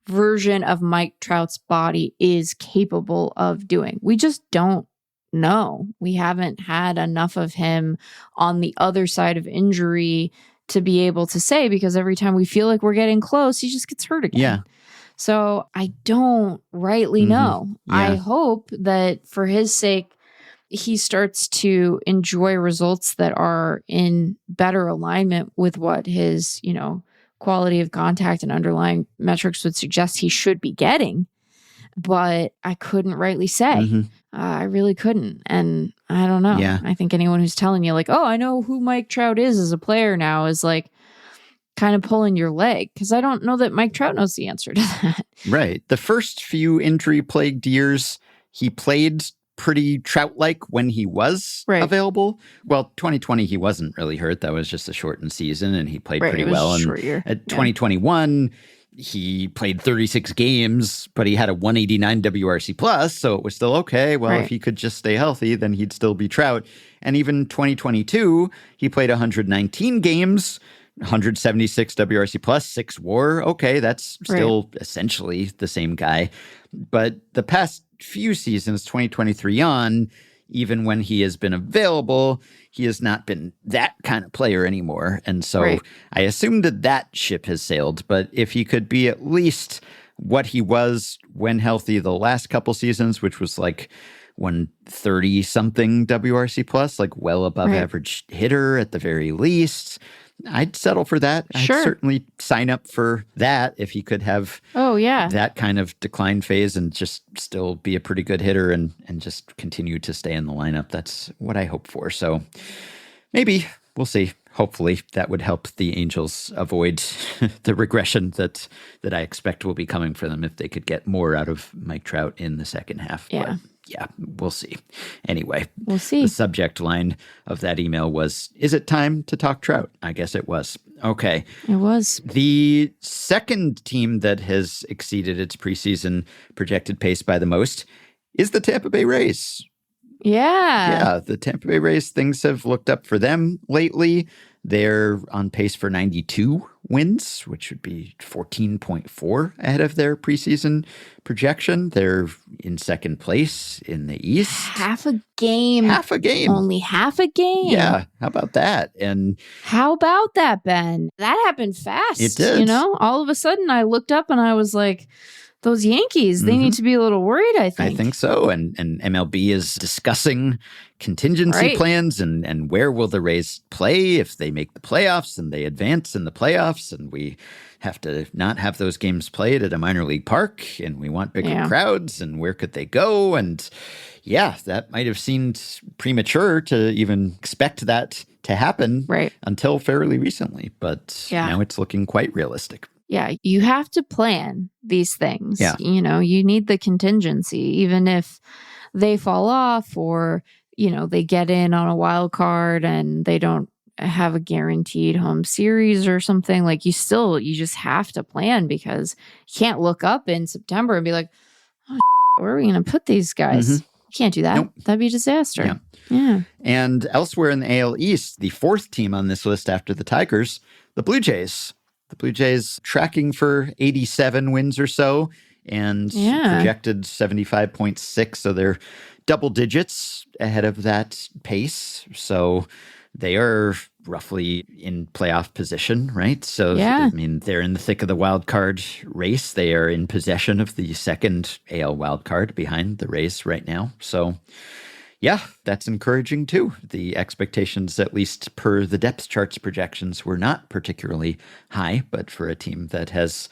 version of Mike Trout's body is capable of doing. We just don't know. We haven't had enough of him on the other side of injury to be able to say, because every time we feel like we're getting close, he just gets hurt again. Yeah. So I don't rightly know. Yeah. I hope that for his sake, he starts to enjoy results that are in better alignment with what his, quality of contact and underlying metrics would suggest he should be getting. But I couldn't rightly say. Mm-hmm. I really couldn't. And I don't know. Yeah. I think anyone who's telling you like, oh, I know who Mike Trout is as a player now is like, kind of pulling your leg, because I don't know that Mike Trout knows the answer to that. Right. The first few injury-plagued years, he played pretty Trout-like when he was available. Well, 2020, he wasn't really hurt. That was just a shortened season, and he played pretty well. And at 2021, he played 36 games, but he had a 189 WRC plus, so it was still okay. Well, if he could just stay healthy, then he'd still be Trout. And even 2022, he played 119 games, 176 WRC plus, 6 WAR. Okay, that's still essentially the same guy. But the past few seasons, 2023 on, even when he has been available, he has not been that kind of player anymore. And so I assume that ship has sailed. But if he could be at least what he was when healthy the last couple seasons, which was like 130-something WRC plus, like well above average hitter at the very least, I'd settle for that. Sure. I'd certainly sign up for that if he could have that kind of decline phase and just still be a pretty good hitter and just continue to stay in the lineup. That's what I hope for. So maybe we'll see. Hopefully that would help the Angels avoid the regression that I expect will be coming for them if they could get more out of Mike Trout in the second half. Yeah. But yeah, we'll see. Anyway, we'll see. The subject line of that email was, is it time to talk Trout? I guess it was. Okay. It was. The second team that has exceeded its preseason projected pace by the most is the Tampa Bay Rays. Yeah, the Tampa Bay Rays, things have looked up for them lately. They're on pace for 92 wins, which would be 14.4 ahead of their preseason projection. They're in second place in the East. Half a game. Only half a game. Yeah, how about that? And how about that, Ben? That happened fast. It did. All of a sudden I looked up and I was like, those Yankees, they need to be a little worried, I think. I think so. And MLB is discussing contingency Right. plans and where will the Rays play if they make the playoffs and they advance in the playoffs, and we have to not have those games played at a minor league park, and we want bigger crowds, and where could they go? And yeah, that might have seemed premature to even expect that to happen until fairly recently. But now it's looking quite realistic. Yeah, you have to plan these things. Yeah. You know, you need the contingency, even if they fall off or, you know, they get in on a wild card and they don't have a guaranteed home series or something. Like you just have to plan, because you can't look up in September and be like, oh, where are we going to put these guys? You can't do that. Nope. That'd be a disaster. Yeah. And elsewhere in the AL East, the fourth team on this list after the Tigers, the Blue Jays. The Blue Jays tracking for 87 wins or so and projected 75.6. So they're double digits ahead of that pace. So they are roughly in playoff position, right? So, I mean, they're in the thick of the wild card race. They are in possession of the second AL wild card behind the Rays right now. So, yeah, that's encouraging too. The expectations, at least per the depth charts projections, were not particularly high, but for a team that has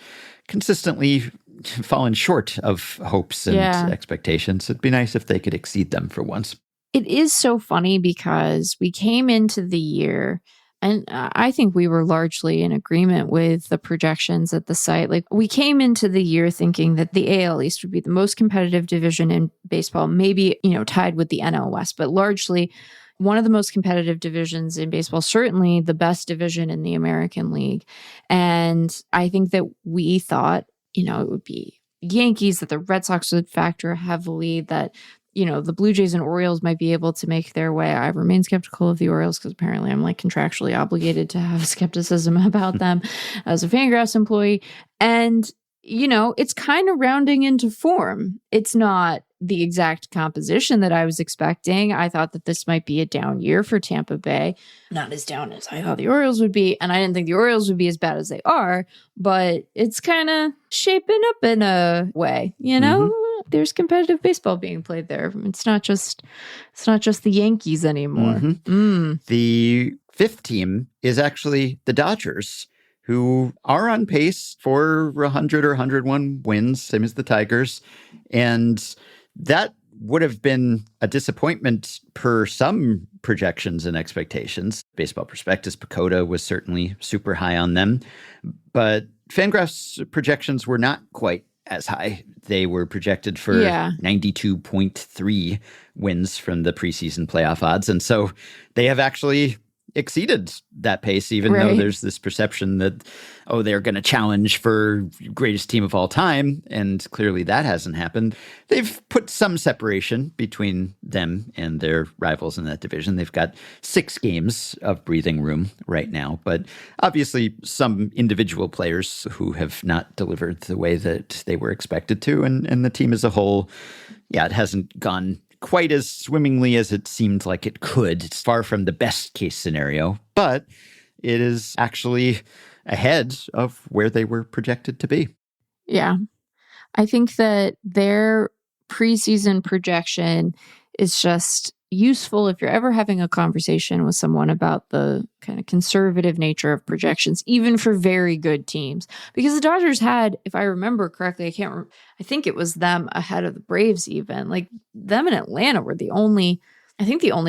consistently fallen short of hopes and expectations, it'd be nice if they could exceed them for once. It is so funny because we came into the year, and I think we were largely in agreement with the projections at the site. Like, we came into the year thinking that the AL East would be the most competitive division in baseball, maybe, you know, tied with the NL West, but largely one of the most competitive divisions in baseball, certainly the best division in the American League. And I think that we thought, you know, it would be Yankees, that the Red Sox would factor heavily, that, you know, the Blue Jays and Orioles might be able to make their way. I remain skeptical of the Orioles because apparently I'm like contractually obligated to have skepticism about them as a FanGraphs employee. And, you know, it's kind of rounding into form. It's not the exact composition that I was expecting. I thought that this might be a down year for Tampa Bay. Not as down as I thought the Orioles would be. And I didn't think the Orioles would be as bad as they are, but it's kind of shaping up in a way, you know? There's competitive baseball being played there. It's not just the Yankees anymore. The fifth team is actually the Dodgers, who are on pace for 100 or 101 wins, same as the Tigers. And that would have been a disappointment per some projections and expectations. Baseball Prospectus, Pacoda was certainly super high on them. But FanGraphs projections were not quite as high. They were projected for 92.3 wins from the preseason playoff odds. And so they have actually exceeded that pace, even though there's this perception that, oh, they're going to challenge for greatest team of all time. And clearly that hasn't happened. They've put some separation between them and their rivals in that division. They've got 6 games of breathing room right now, but obviously some individual players who have not delivered the way that they were expected to. And the team as a whole, it hasn't gone quite as swimmingly as it seemed like it could. It's far from the best case scenario, but it is actually ahead of where they were projected to be. Yeah. I think that their preseason projection is just useful if you're ever having a conversation with someone about the kind of conservative nature of projections, even for very good teams. Because the Dodgers had, if I remember correctly, I think it was them ahead of the Braves even. Like, them and Atlanta were the only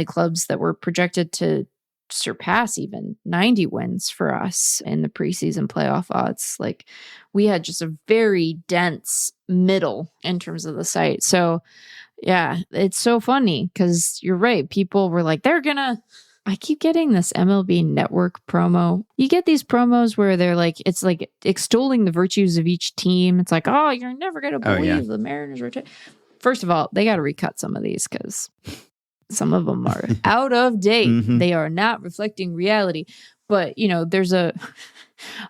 clubs that were projected to surpass even 90 wins for us in the preseason playoff odds. Like, we had just a very dense middle in terms of the site. So yeah, it's so funny because you're right. People were like, I keep getting this MLB Network promo. You get these promos where they're like, it's like extolling the virtues of each team. It's like, oh, you're never going to believe the Mariners are. First of all, they got to recut some of these because some of them are out of date. They are not reflecting reality. But, you know, there's a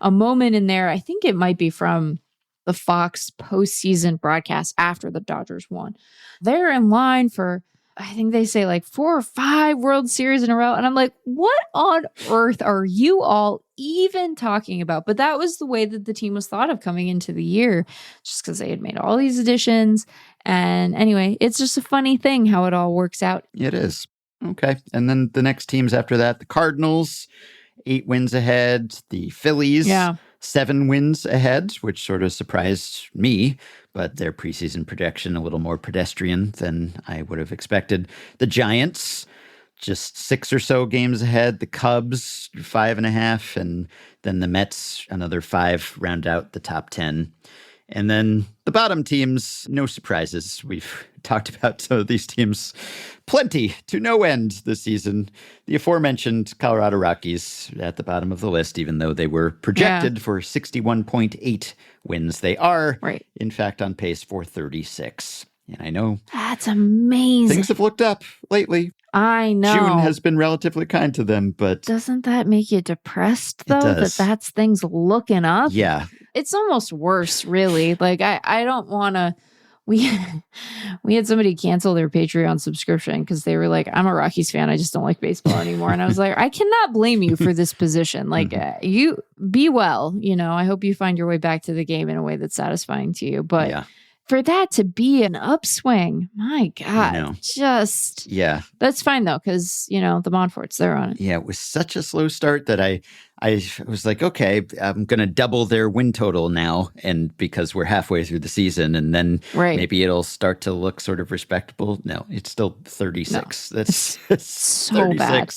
moment in there. I think it might be from the Fox postseason broadcast after the Dodgers won. They're in line for I think they say like 4 or 5 World Series in a row. And I'm like, what on earth are you all even talking about? But that was the way that the team was thought of coming into the year, just because they had made all these additions. And anyway, it's just a funny thing how it all works out. It is. Okay. And then the next teams after that, the Cardinals, 8 wins ahead. The Phillies, 7 wins ahead, which sort of surprised me, but their preseason projection a little more pedestrian than I would have expected. The Giants, just 6 or so games ahead. The Cubs, 5.5, and then the Mets, another 5, round out the top 10. And then the bottom teams, no surprises. We've talked about some of these teams plenty to no end this season. The aforementioned Colorado Rockies at the bottom of the list, even though they were projected for 61.8 wins. They are, in fact, on pace for 36. And I know that's amazing. Things have looked up lately. I know. June has been relatively kind to them, but doesn't that make you depressed, though, that that's things looking up? Yeah. It's almost worse, really. Like, I don't want to... We had somebody cancel their Patreon subscription because they were like, I'm a Rockies fan. I just don't like baseball anymore. And I was like, I cannot blame you for this position. Like, you be well. You know, I hope you find your way back to the game in a way that's satisfying to you. But for that to be an upswing, my God, just... Yeah. That's fine, though, because, you know, the Monforts, they're on it. Yeah, it was such a slow start that I was like, okay, I'm going to double their win total now, and because we're halfway through the season, and then maybe it'll start to look sort of respectable. No, it's still 36. No. That's so 36. bad.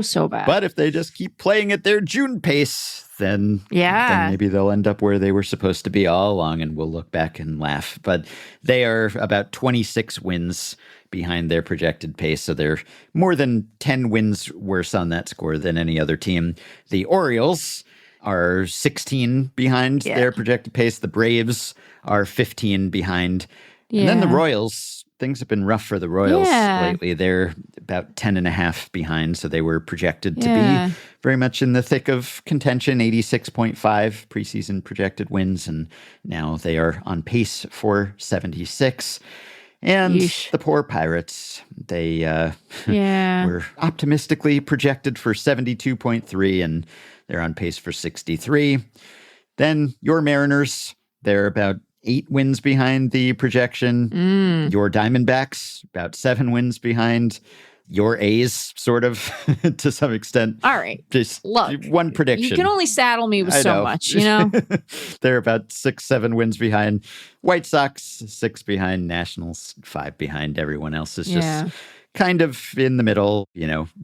So bad. But if they just keep playing at their June pace, then maybe they'll end up where they were supposed to be all along, and we'll look back and laugh. But they are about 26 wins behind their projected pace, so they're more than 10 wins worse on that score than any other team. The Orioles are 16 behind their projected pace. The Braves are 15 behind. And then the Royals, things have been rough for the Royals lately. They're about 10.5 behind, so they were projected to be very much in the thick of contention, 86.5 preseason projected wins, and now they are on pace for 76. And the poor Pirates, they were optimistically projected for 72.3, and they're on pace for 63. Then your Mariners, they're about 8 wins behind the projection. Your Diamondbacks, about 7 wins behind. Your A's, sort of, to some extent. All right. Just look, one prediction. You can only saddle me with so much, you know? They're about 6-7 wins behind. White Sox, 6 behind. Nationals, 5 behind. Everyone else is just kind of in the middle,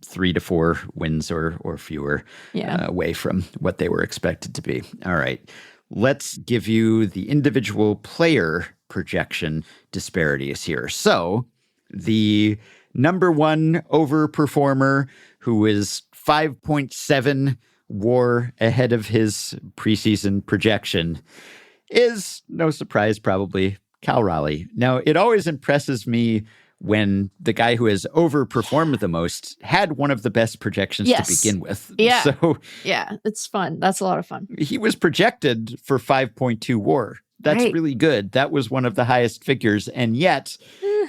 3 to 4 wins or fewer away from what they were expected to be. All right. Let's give you the individual player projection disparities here. So the number one overperformer, who is 5.7 WAR ahead of his preseason projection, is, no surprise probably, Cal Raleigh. Now, it always impresses me when the guy who has overperformed the most had one of the best projections to begin with. Yeah. So, it's fun. That's a lot of fun. He was projected for 5.2 WAR. That's really good. That was one of the highest figures. And yet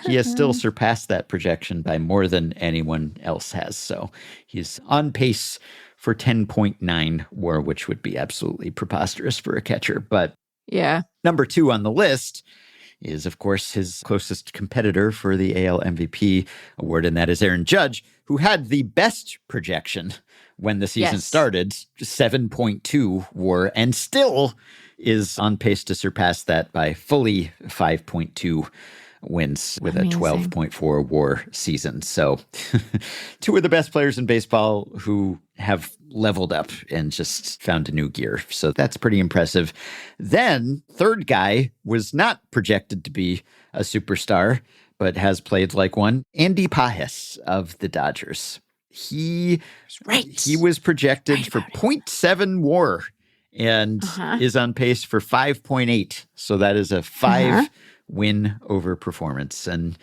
he has still surpassed that projection by more than anyone else has. So he's on pace for 10.9 WAR, which would be absolutely preposterous for a catcher. But number 2 on the list is, of course, his closest competitor for the AL MVP award, and that is Aaron Judge, who had the best projection when the season started, 7.2 WAR, and still is on pace to surpass that by fully 5.2 wins with a 12.4 WAR season. So 2 of the best players in baseball who have leveled up and just found a new gear. So that's pretty impressive. Then third guy was not projected to be a superstar, but has played like one. Andy Pajes of the Dodgers. He was projected for 0.7 WAR and is on pace for 5.8. So that is a 5 win over performance. And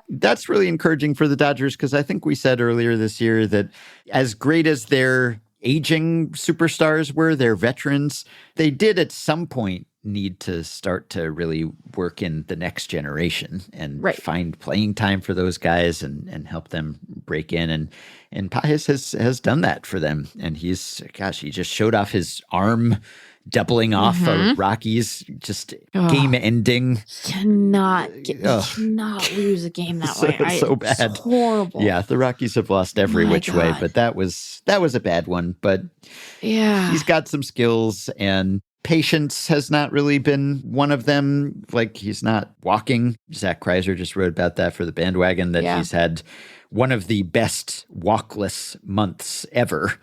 that's really encouraging for the Dodgers, because I think we said earlier this year that as great as their aging superstars were, their veterans, they did at some point need to start to really work in the next generation and Right. find playing time for those guys and help them break in. And Pages has done that for them. And he just showed off his arm doubling off a Rockies, just game ending. Cannot lose a game that way. So bad. It's horrible. Yeah, the Rockies have lost every My which way, God. but that was a bad one. But Yeah. he's got some skills, and patience has not really been one of them. Like, he's not walking. Zach Kreiser just wrote about that for the Bandwagon, that he's had one of the best walkless months ever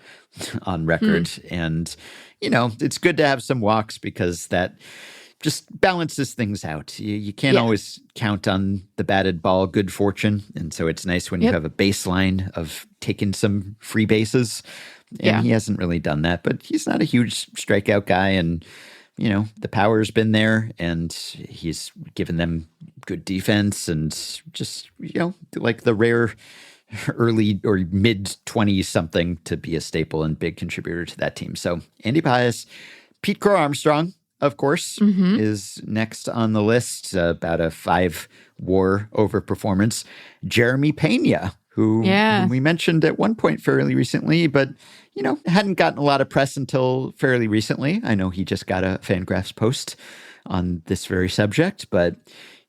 on record. And, it's good to have some walks because that just balances things out. You can't always count on the batted ball good fortune. And so it's nice when you have a baseline of taking some free bases. And he hasn't really done that, but he's not a huge strikeout guy. And, the power's been there, and he's given them good defense and just, like the rare early or mid 20s something to be a staple and big contributor to that team. So Andy Pages. Pete Crow Armstrong, of course, is next on the list, about a 5 WAR overperformance. Jeremy Pena, who we mentioned at one point fairly recently, but, hadn't gotten a lot of press until fairly recently. I know he just got a FanGraphs post on this very subject, but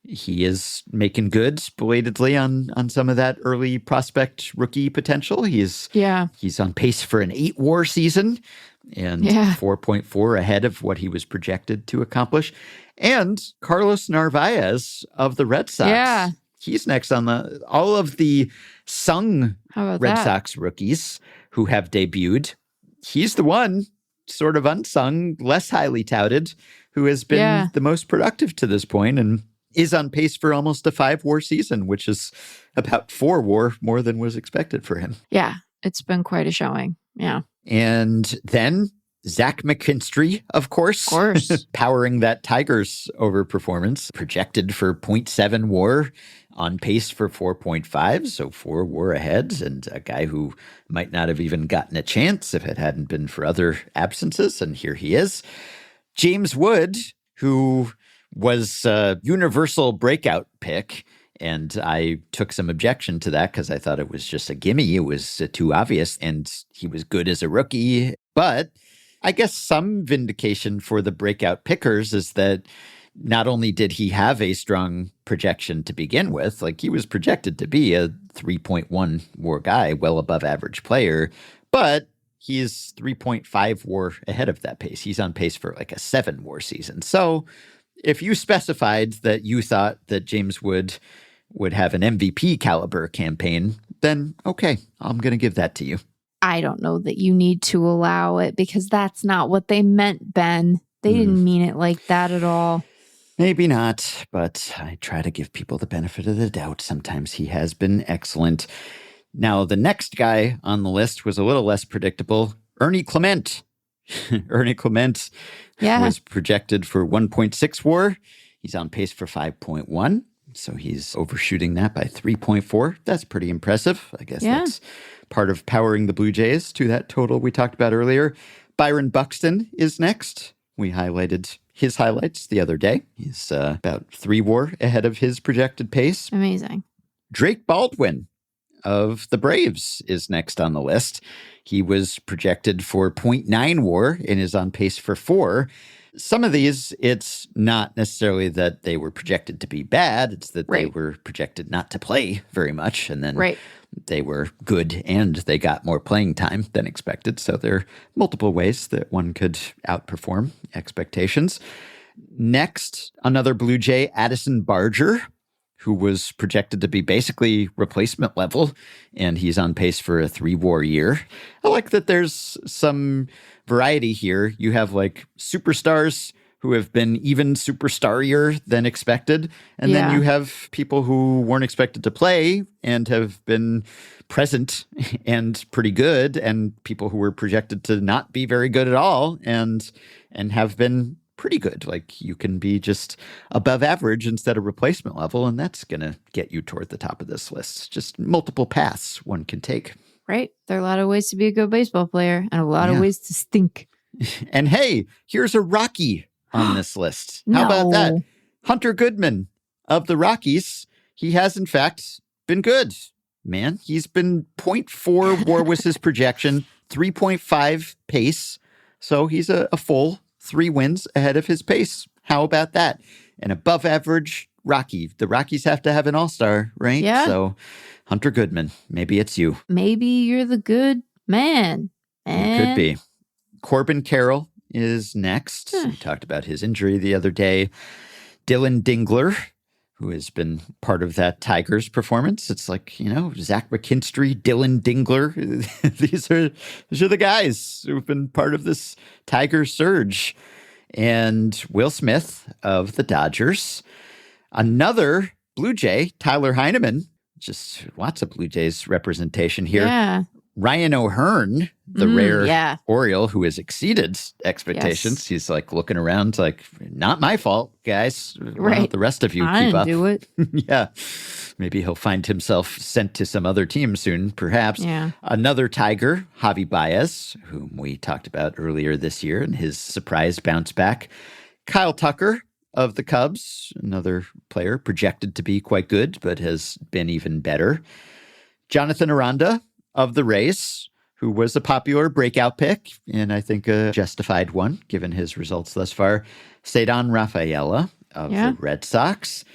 he is making good belatedly on some of that early prospect rookie potential. He's on pace for an 8 WAR season and 4.4 ahead of what he was projected to accomplish. And Carlos Narvaez of the Red Sox. He's next on all of the sung Red Sox rookies who have debuted. He's the one, sort of unsung, less highly touted, who has been the most productive to this point and is on pace for almost a 5 WAR season, which is about 4 WAR more than was expected for him. Yeah, it's been quite a showing. Yeah. And then Zach McKinstry, of course. Powering that Tigers overperformance, projected for 0.7 WAR, on pace for 4.5, so 4 WAR ahead, and a guy who might not have even gotten a chance if it hadn't been for other absences, and here he is. James Wood, who was a universal breakout pick, and I took some objection to that because I thought it was just a gimme. It was too obvious, and he was good as a rookie. But I guess some vindication for the breakout pickers is that not only did he have a strong projection to begin with, like he was projected to be a 3.1 WAR guy, well above average player, but he's 3.5 WAR ahead of that pace. He's on pace for like a 7 WAR season. So if you specified that you thought that James Wood would have an MVP caliber campaign, then okay, I'm going to give that to you. I don't know that you need to allow it because that's not what they meant, Ben. They didn't mean it like that at all. Maybe not, but I try to give people the benefit of the doubt. Sometimes he has been excellent. Now, the next guy on the list was a little less predictable. Ernie Clement. Ernie Clement was projected for 1.6 WAR. He's on pace for 5.1. So he's overshooting that by 3.4. That's pretty impressive. I guess that's part of powering the Blue Jays to that total we talked about earlier. Byron Buxton is next. We highlighted his highlights the other day. He's about 3 WAR ahead of his projected pace. Amazing. Drake Baldwin of the Braves is next on the list. He was projected for 0.9 WAR and is on pace for 4. Some of these, it's not necessarily that they were projected to be bad. It's that they were projected not to play very much. And then they were good and they got more playing time than expected. So there are multiple ways that one could outperform expectations. Next, another Blue Jay, Addison Barger, who was projected to be basically replacement level, and he's on pace for a 3 WAR year. I like that there's some variety here. You have like superstars who have been even superstarier than expected, and then you have people who weren't expected to play and have been present and pretty good, and people who were projected to not be very good at all and have been pretty good. Like you can be just above average instead of replacement level, and that's going to get you toward the top of this list. Just multiple paths one can take. Right. There are a lot of ways to be a good baseball player and a lot of ways to stink. And hey, here's a Rocky on this list. How about that? No. Hunter Goodman of the Rockies. He has, in fact, been good, man. He's been 0.4 WAR was his projection, 3.5 pace. So he's a full 3 wins ahead of his pace. How about that? An above average Rocky. The Rockies have to have an all-star, right? Yeah. So Hunter Goodman, maybe it's you. Maybe you're the good man. It could be. Corbin Carroll is next. We talked about his injury the other day. Dylan Dingler, who has been part of that Tigers performance. It's like, Zach McKinstry, Dylan Dingler. These are the guys who've been part of this Tiger surge. And Will Smith of the Dodgers. Another Blue Jay, Tyler Heineman. Just lots of Blue Jays representation here. Yeah. Ryan O'Hearn, the rare yeah. Oriole who has exceeded expectations. Yes. He's like looking around like, not my fault, guys. Why Right. don't the rest of you I keep didn't up? do it. Yeah. Maybe he'll find himself sent to some other team soon, perhaps. Yeah. Another Tiger, Javi Baez, whom we talked about earlier this year and his surprise bounce back. Kyle Tucker of the Cubs, another player projected to be quite good, but has been even better. Jonathan Aranda of the Rays, who was a popular breakout pick, and I think a justified one, given his results thus far. Cedar Rafaela of the Red Sox.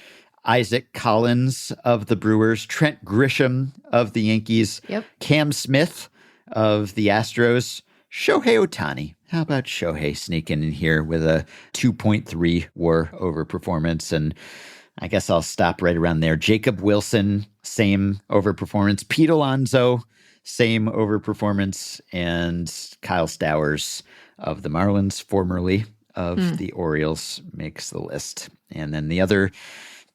Isaac Collins of the Brewers. Trent Grisham of the Yankees. Yep. Cam Smith of the Astros. Shohei Ohtani. How about Shohei sneaking in here with a 2.3 WAR overperformance? And I guess I'll stop right around there. Jacob Wilson, same overperformance. Pete Alonso, same overperformance. And Kyle Stowers of the Marlins, formerly of the Orioles, makes the list. And then the other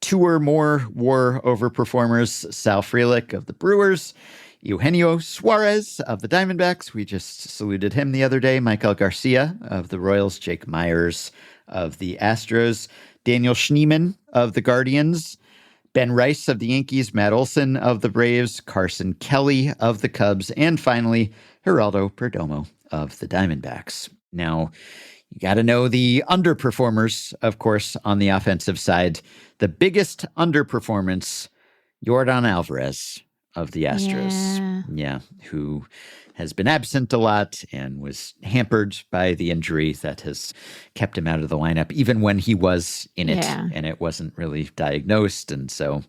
2 or more WAR overperformers, Sal Frelick of the Brewers, Eugenio Suarez of the Diamondbacks. We just saluted him the other day. Michael Garcia of the Royals, Jake Myers of the Astros, Daniel Schneemann of the Guardians, Ben Rice of the Yankees, Matt Olson of the Braves, Carson Kelly of the Cubs, and finally, Geraldo Perdomo of the Diamondbacks. Now, you got to know the underperformers, of course, on the offensive side. The biggest underperformance, Yordan Alvarez of the Astros. Yeah, who has been absent a lot and was hampered by the injury that has kept him out of the lineup, even when he was in it and it wasn't really diagnosed. And so,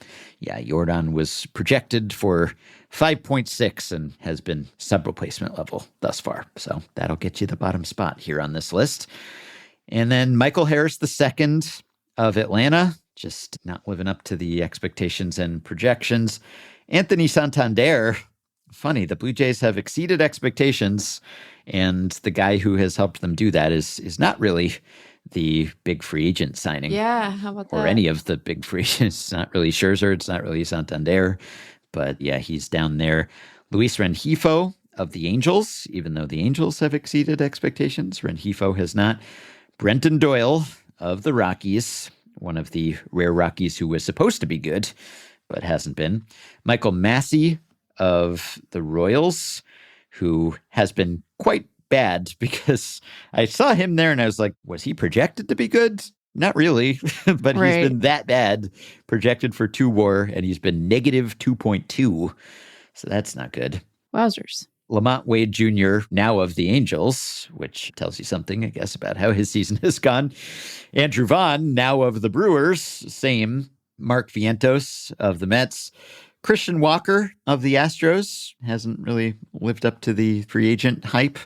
Yordan was projected for 5.6 and has been sub-replacement level thus far. So that'll get you the bottom spot here on this list. And then Michael Harris II of Atlanta, just not living up to the expectations and projections. Anthony Santander, funny, the Blue Jays have exceeded expectations, and the guy who has helped them do that is not really the big free agent signing. Yeah, how about that? Or any of the big free agents. It's not really Scherzer, it's not really Santander, but he's down there. Luis Rengifo of the Angels, even though the Angels have exceeded expectations, Rengifo has not. Brenton Doyle of the Rockies, one of the rare Rockies who was supposed to be good, but hasn't been. Michael Massey of the Royals, who has been quite bad because I saw him there and I was like, was he projected to be good? Not really, but he's been that bad, projected for 2 WAR, and he's been negative 2.2. So that's not good. Wowzers. Lamont Wade Jr., now of the Angels, which tells you something, I guess, about how his season has gone. Andrew Vaughn, now of the Brewers, same. Mark Vientos of the Mets. Christian Walker of the Astros hasn't really lived up to the free agent hype.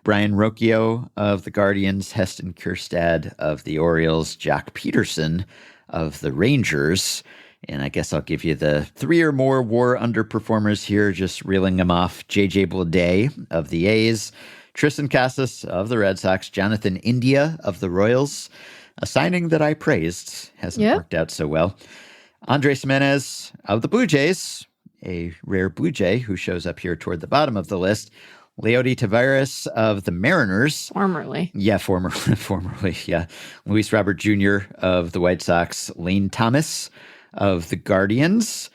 Brian Rocchio of the Guardians. Heston Kjerstad of the Orioles. Jock Peterson of the Rangers. And I guess I'll give you the 3 or more WAR underperformers here, just reeling them off. J.J. Bleday of the A's. Tristan Casas of the Red Sox. Jonathan India of the Royals. A signing that I praised hasn't worked out so well. Andres Jimenez of the Blue Jays, a rare Blue Jay who shows up here toward the bottom of the list. Leody Taveras of the Mariners. Formerly. Yeah, formerly, yeah. Luis Robert Jr. of the White Sox. Lane Thomas of the Guardians.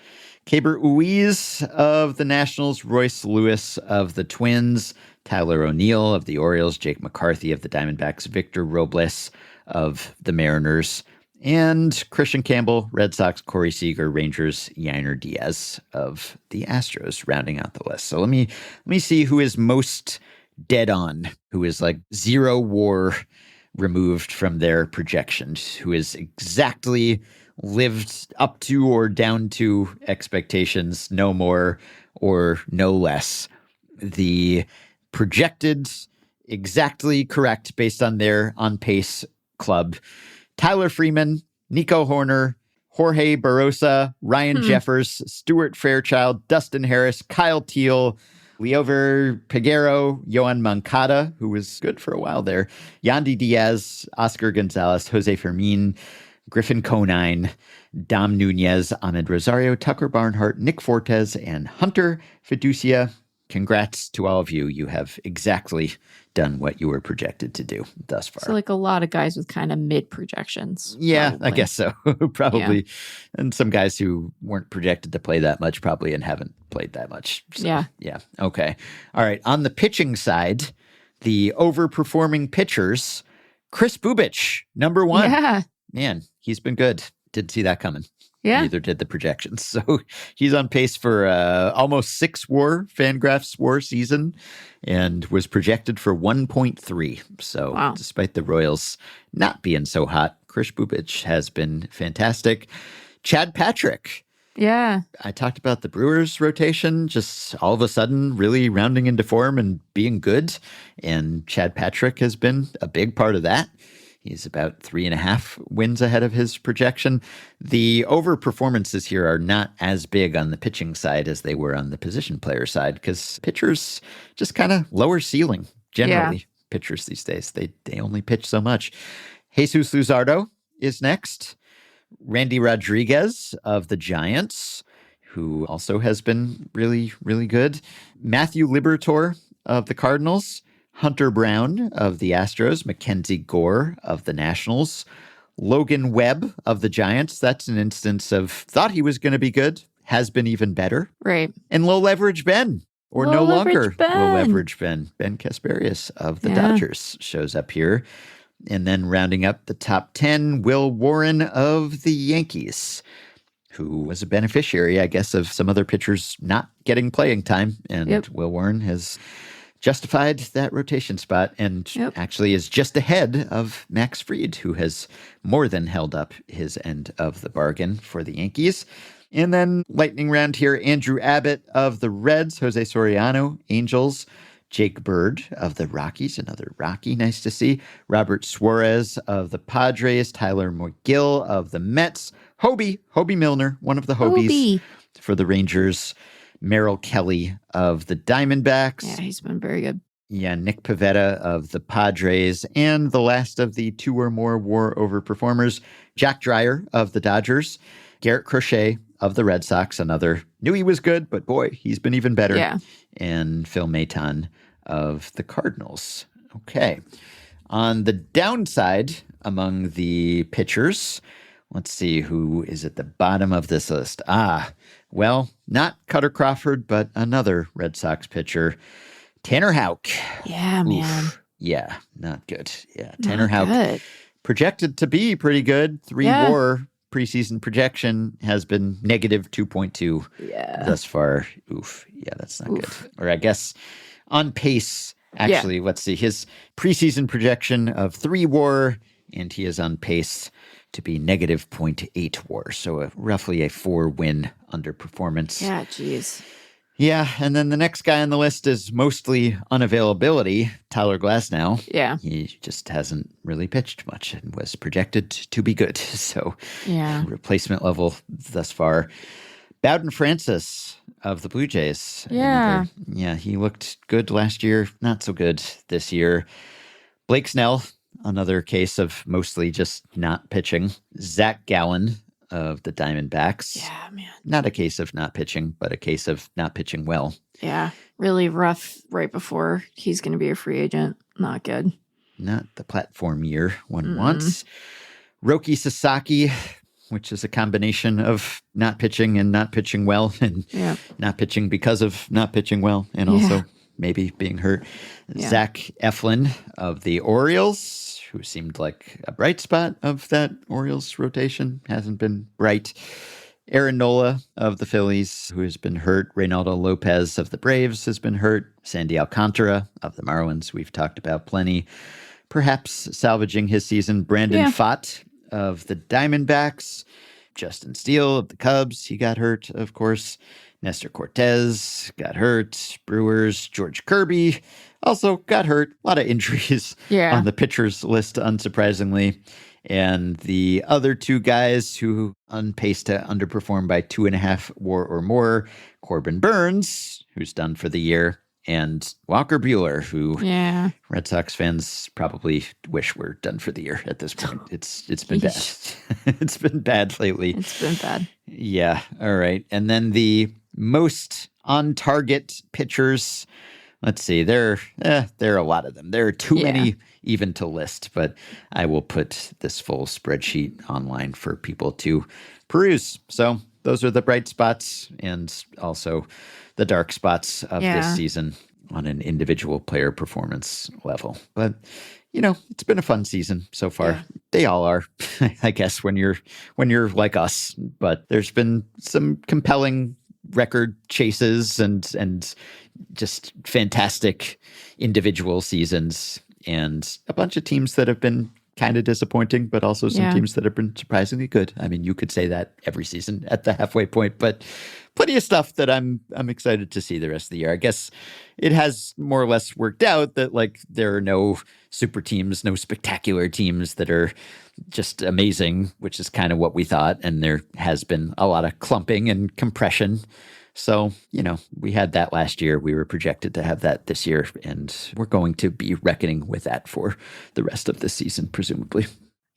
Kaber Uiz of the Nationals. Royce Lewis of the Twins. Tyler O'Neill of the Orioles, Jake McCarthy of the Diamondbacks, Victor Robles of the Mariners, and Christian Campbell, Red Sox, Corey Seager, Rangers, Yainer Diaz of the Astros, rounding out the list. So let me see who is most dead on, who is like 0 WAR removed from their projections, who is exactly lived up to or down to expectations, no more or no less. The projected exactly correct based on their on-pace club: Tyler Freeman, Nico Horner, Jorge Barosa, Ryan Jeffers, Stuart Fairchild, Dustin Harris, Kyle Teal, Leover Peguero, Yohan Moncada, who was good for a while there, Yandy Diaz, Oscar Gonzalez, Jose Fermin, Griffin Conine, Dom Nunez, Ahmed Rosario, Tucker Barnhart, Nick Fortes, and Hunter Fiducia. Congrats to all of you. You have exactly done what you were projected to do thus far. So like a lot of guys with kind of mid projections. Yeah, probably. I guess so. Probably. Yeah. And some guys who weren't projected to play that much probably and haven't played that much. So, Yeah. Yeah. Okay. All right. On the pitching side, the overperforming pitchers, Chris Bubich, number 1. Yeah. Man, he's been good. Didn't see that coming. Yeah. Neither did the projections. So he's on pace for almost 6 WAR, FanGraphs WAR season, and was projected for 1.3. So wow. Despite the Royals not being so hot, Chris Bubich has been fantastic. Chad Patrick. Yeah. I talked about the Brewers rotation, just all of a sudden really rounding into form and being good. And Chad Patrick has been a big part of that. He's about 3.5 wins ahead of his projection. The overperformances here are not as big on the pitching side as they were on the position player side, because pitchers just kind of lower ceiling generally. Yeah. Pitchers these days, they only pitch so much. Jesus Luzardo is next. Randy Rodriguez of the Giants, who also has been really, really good. Matthew Liberatore of the Cardinals. Hunter Brown of the Astros, Mackenzie Gore of the Nationals, Logan Webb of the Giants. That's an instance of thought he was going to be good, has been even better. Right. And low leverage Ben, or Low no leverage longer Ben. low leverage Ben. Ben Kasperius of the Dodgers shows up here. And then rounding up the top 10, Will Warren of the Yankees, who was a beneficiary, I guess, of some other pitchers not getting playing time. And Will Warren has justified that rotation spot and actually is just ahead of Max Fried, who has more than held up his end of the bargain for the Yankees. And then lightning round here, Andrew Abbott of the Reds, Jose Soriano, Angels, Jake Bird of the Rockies, another Rocky, nice to see, Robert Suarez of the Padres, Tyler McGill of the Mets, Hobie Milner, one of the Hobies for the Rangers, Merrill Kelly of the Diamondbacks. Yeah, he's been very good. Yeah, Nick Pivetta of the Padres. And the last of the 2 or more WAR overperformers, Jack Dreyer of the Dodgers, Garrett Crochet of the Red Sox, another knew he was good, but boy, he's been even better. Yeah. And Phil Maton of the Cardinals. Okay. On the downside, among the pitchers, let's see who is at the bottom of this list. Well, not Kutter Crawford, but another Red Sox pitcher, Tanner Houck. Yeah, man. Yeah, not good. Yeah, Tanner Houck, good. projected to be pretty good. 3 WAR preseason projection has been negative 2.2 thus far. Oof. Yeah, that's not good. Or I guess on pace, actually, let's see. His preseason projection of 3 WAR, and he is on pace to be negative 0.8 WAR. So roughly a 4-win underperformance. Yeah, geez. Yeah, and then the next guy on the list is mostly unavailability, Tyler Glasnow. Yeah. He just hasn't really pitched much and was projected to be good. So replacement level thus far. Bowden Francis of the Blue Jays. Yeah. He looked good last year, not so good this year. Blake Snell, another case of mostly just not pitching. Zach Gallen of the Diamondbacks. Yeah, man. Not a case of not pitching, but a case of not pitching well. Yeah, really rough right before he's going to be a free agent. Not good. Not the platform year one wants. Roki Sasaki, which is a combination of not pitching and not pitching well, and not pitching because of not pitching well, and also maybe being hurt. Yeah. Zach Eflin of the Orioles, who seemed like a bright spot of that Orioles rotation, hasn't been bright. Aaron Nola of the Phillies, who has been hurt. Reynaldo Lopez of the Braves has been hurt. Sandy Alcantara of the Marlins, we've talked about plenty. Perhaps salvaging his season. Brandon Pfaadt of the Diamondbacks. Justin Steele of the Cubs, he got hurt, of course. Nestor Cortez got hurt. Brewers, George Kirby also got hurt. A lot of injuries on the pitchers list, unsurprisingly. And the other two guys who on pace to underperform by 2.5 WAR or more, Corbin Burns, who's done for the year, and Walker Buehler, who Red Sox fans probably wish were done for the year at this point. It's been bad. It's been bad lately. It's been bad. Yeah. All right. And then the most on-target pitchers. Let's see. There are a lot of them. There are too many even to list, but I will put this full spreadsheet online for people to peruse. So those are the bright spots and also the dark spots of this season on an individual player performance level. But, it's been a fun season so far. Yeah. They all are, I guess, when you're like us. But there's been some compelling record chases and just fantastic individual seasons and a bunch of teams that have been kind of disappointing, but also some teams that have been surprisingly good. I mean, you could say that every season at the halfway point, but plenty of stuff that I'm excited to see the rest of the year. I guess it has more or less worked out that there are no super teams, no spectacular teams that are just amazing, which is kind of what we thought. And there has been a lot of clumping and compression. So, we had that last year. We were projected to have that this year, and we're going to be reckoning with that for the rest of the season, presumably.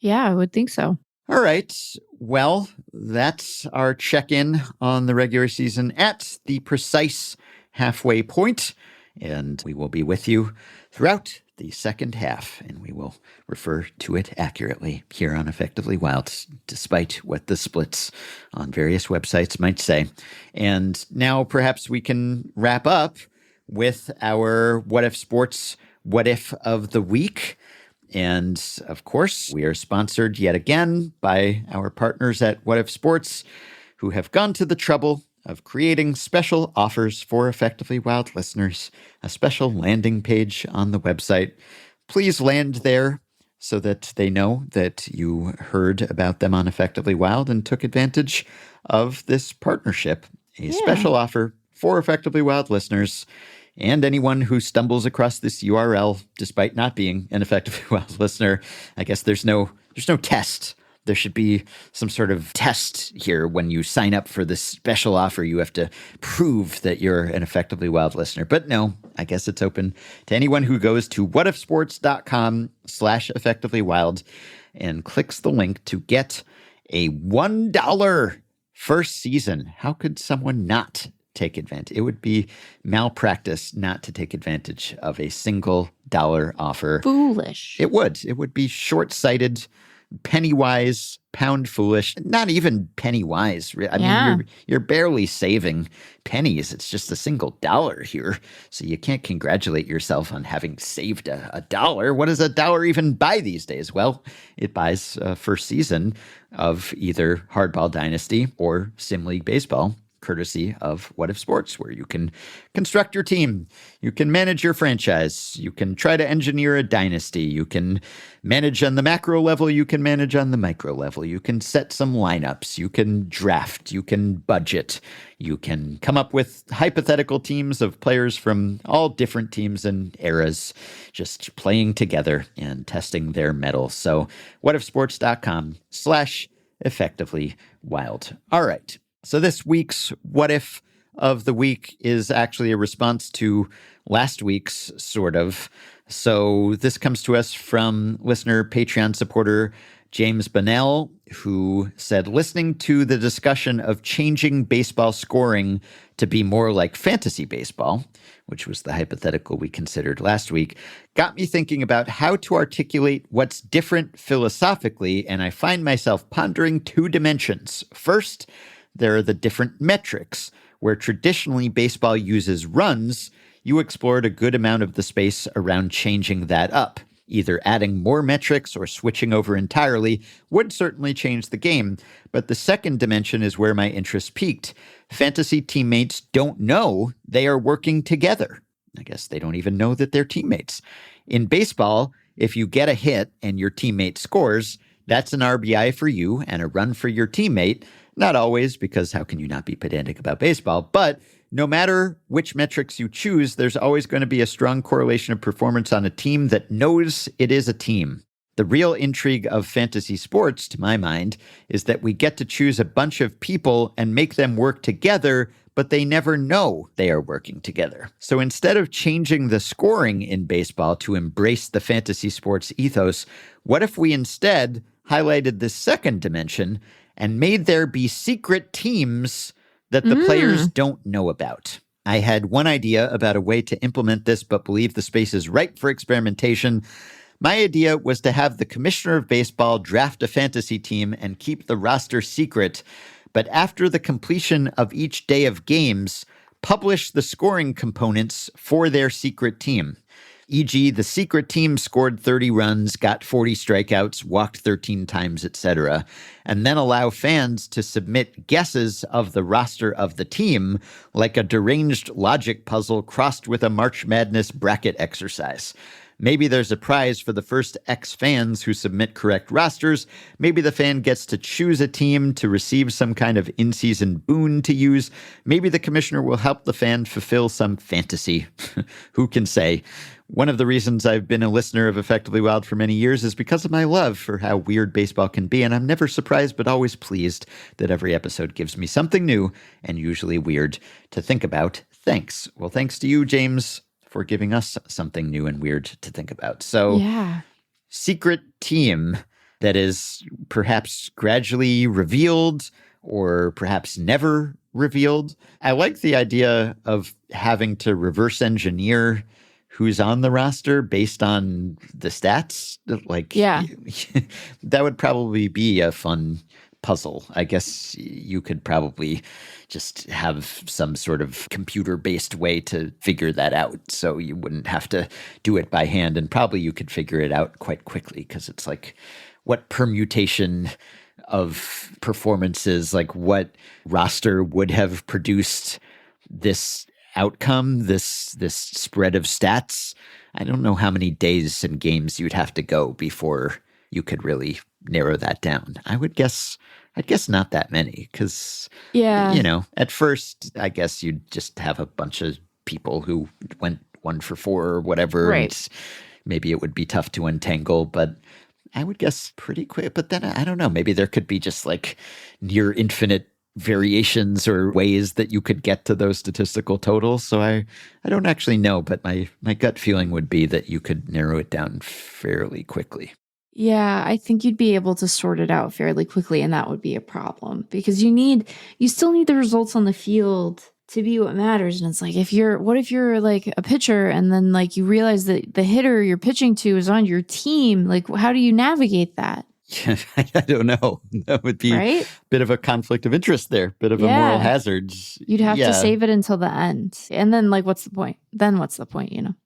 Yeah, I would think so. All right. Well, that's our check-in on the regular season at the precise halfway point, and we will be with you throughout the second half, and we will refer to it accurately here on Effectively Wild, despite what the splits on various websites might say. And now perhaps we can wrap up with our What If Sports What If of the Week. And of course, we are sponsored yet again by our partners at What If Sports, who have gone to the trouble of creating special offers for Effectively Wild listeners, a special landing page on the website. Please land there so that they know that you heard about them on Effectively Wild and took advantage of this partnership. A special offer for Effectively Wild listeners and anyone who stumbles across this URL despite not being an Effectively Wild listener. I guess there's no test. There should be some sort of test here. When you sign up for this special offer, you have to prove that you're an Effectively Wild listener. But no, I guess it's open to anyone who goes to whatifsports.com/effectivelywild and clicks the link to get a $1 first season. How could someone not take advantage? It would be malpractice not to take advantage of a single dollar offer. Foolish. It would be short-sighted, penny-wise, pound-foolish. Not even penny-wise. I mean, you're barely saving pennies. It's just a single dollar here. So you can't congratulate yourself on having saved a dollar. What does a dollar even buy these days? Well, it buys a first season of either Hardball Dynasty or Sim League Baseball, courtesy of What If Sports, where you can construct your team, you can manage your franchise, you can try to engineer a dynasty, you can manage on the macro level, you can manage on the micro level, you can set some lineups, you can draft, you can budget, you can come up with hypothetical teams of players from all different teams and eras, just playing together and testing their mettle. So whatifsports.com/effectivelywild. All right. So this week's What If of the Week is actually a response to last week's, sort of. So this comes to us from listener, Patreon supporter James Bonnell, who said, listening to the discussion of changing baseball scoring to be more like fantasy baseball, which was the hypothetical we considered last week, got me thinking about how to articulate what's different philosophically, and I find myself pondering two dimensions. First, there are the different metrics, where traditionally baseball uses runs. you explored a good amount of the space around changing that up. Either adding more metrics or switching over entirely would certainly change the game, but the second dimension is where my interest peaked. Fantasy teammates don't know they are working together. I guess they don't even know that they're teammates. In baseball, if you get a hit and your teammate scores, that's an RBI for you and a run for your teammate. Not always, because how can you not be pedantic about baseball? But no matter which metrics you choose, there's always going to be a strong correlation of performance on a team that knows it is a team. The real intrigue of fantasy sports, to my mind, is that we get to choose a bunch of people and make them work together, but they never know they are working together. So instead of changing the scoring in baseball to embrace the fantasy sports ethos, what if we instead highlighted the second dimension and made there be secret teams that the players don't know about? I had one idea about a way to implement this, but believe the space is ripe for experimentation. My idea was to have the commissioner of baseball draft a fantasy team and keep the roster secret, but after the completion of each day of games, publish the scoring components for their secret team. E.g., the secret team scored 30 runs, got 40 strikeouts, walked 13 times, etc., and then allow fans to submit guesses of the roster of the team, like a deranged logic puzzle crossed with a March Madness bracket exercise. Maybe there's a prize for the first X fans who submit correct rosters. Maybe the fan gets to choose a team to receive some kind of in-season boon to use. Maybe the commissioner will help the fan fulfill some fantasy. Who can say? One of the reasons I've been a listener of Effectively Wild for many years is because of my love for how weird baseball can be, and I'm never surprised but always pleased that every episode gives me something new and usually weird to think about. Thanks. Well, thanks to you, James, for giving us something new and weird to think about. So, secret team that is perhaps gradually revealed or perhaps never revealed. I like the idea of having to reverse engineer who's on the roster based on the stats. That would probably be a fun puzzle. I guess you could probably just have some sort of computer-based way to figure that out, so you wouldn't have to do it by hand, and probably you could figure it out quite quickly, because it's like, what permutation of performances, like what roster would have produced this outcome, this spread of stats? I don't know how many days and games you'd have to go before you could really narrow that down. I'd guess not that many, because, at first, I guess you'd just have a bunch of people who went 1 for 4 or whatever. Right. And maybe it would be tough to untangle, but I would guess pretty quick. But then I don't know, maybe there could be just like near infinite variations or ways that you could get to those statistical totals. So I don't actually know, but my gut feeling would be that you could narrow it down fairly quickly. Yeah, I think you'd be able to sort it out fairly quickly, and that would be a problem, because you still need the results on the field to be what matters. And it's like, what if you're like a pitcher and then like you realize that the hitter you're pitching to is on your team? Like, how do you navigate that? I don't know. That would be a bit of a conflict of interest there, bit of a moral hazard. You'd have to save it until the end. And then, like, what's the point?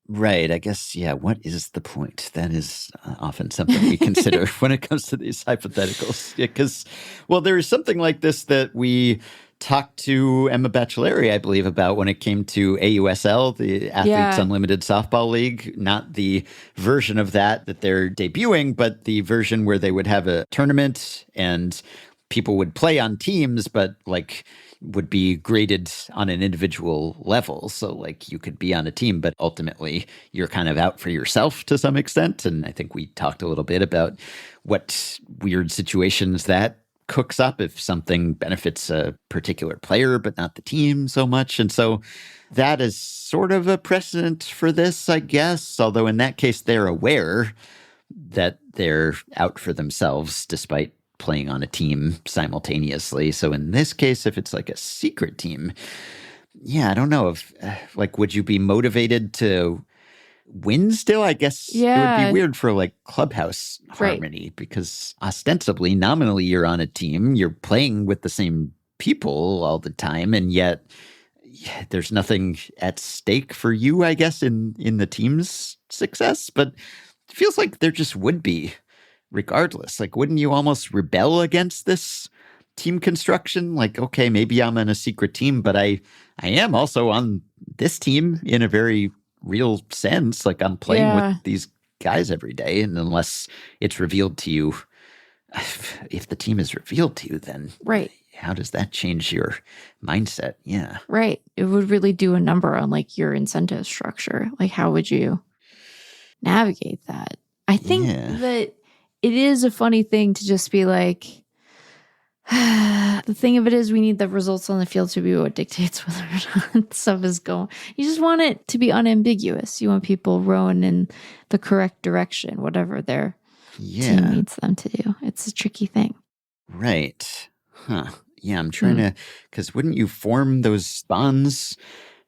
Right. I guess, what is the point? That is often something we consider when it comes to these hypotheticals. Because, there is something like this that we talked to Emma Baccelleri, I believe, about when it came to AUSL, the Athletes Unlimited Softball League. Not the version of that they're debuting, but the version where they would have a tournament and people would play on teams, but like would be graded on an individual level. So like you could be on a team, but ultimately you're kind of out for yourself to some extent. And I think we talked a little bit about what weird situations that cooks up if something benefits a particular player but not the team so much. And so that is sort of a precedent for this, I guess, although in that case they're aware that they're out for themselves despite playing on a team simultaneously. So in this case, if it's like a secret team, I don't know if would you be motivated to win still? I guess it would be weird for like clubhouse harmony, because ostensibly, nominally, you're on a team, you're playing with the same people all the time, and yet, there's nothing at stake for you, I guess, in the team's success. But it feels like there just would be, regardless. Like, wouldn't you almost rebel against this team construction? Like, okay, maybe I'm in a secret team, but I am also on this team in a very real sense. Like, I'm playing with these guys every day. And unless it's revealed to you, if the team is revealed to you, then how does that change your mindset? Yeah. Right. It would really do a number on like your incentive structure. Like, how would you navigate that? I think that it is a funny thing to just be like, the thing of it is we need the results on the field to be what dictates whether or not stuff is going. You just want it to be unambiguous. You want people rowing in the correct direction, whatever their team needs them to do. It's a tricky thing. Right. Huh. Yeah, I'm trying to, because wouldn't you form those bonds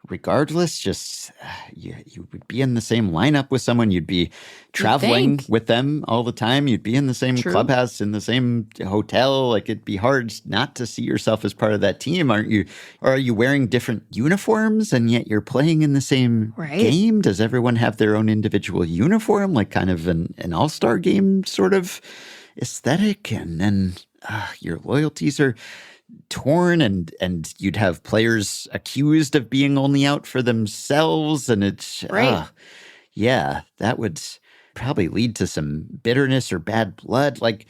regardless? Just you would be in the same lineup with someone. You'd be traveling with them all the time. You'd be in the same clubhouse, in the same hotel. Like, it'd be hard not to see yourself as part of that team, aren't you? Or are you wearing different uniforms and yet you're playing in the same game? Does everyone have their own individual uniform, like kind of an all-star game sort of aesthetic? And then your loyalties are torn, and you'd have players accused of being only out for themselves, and it's that would probably lead to some bitterness or bad blood. Like,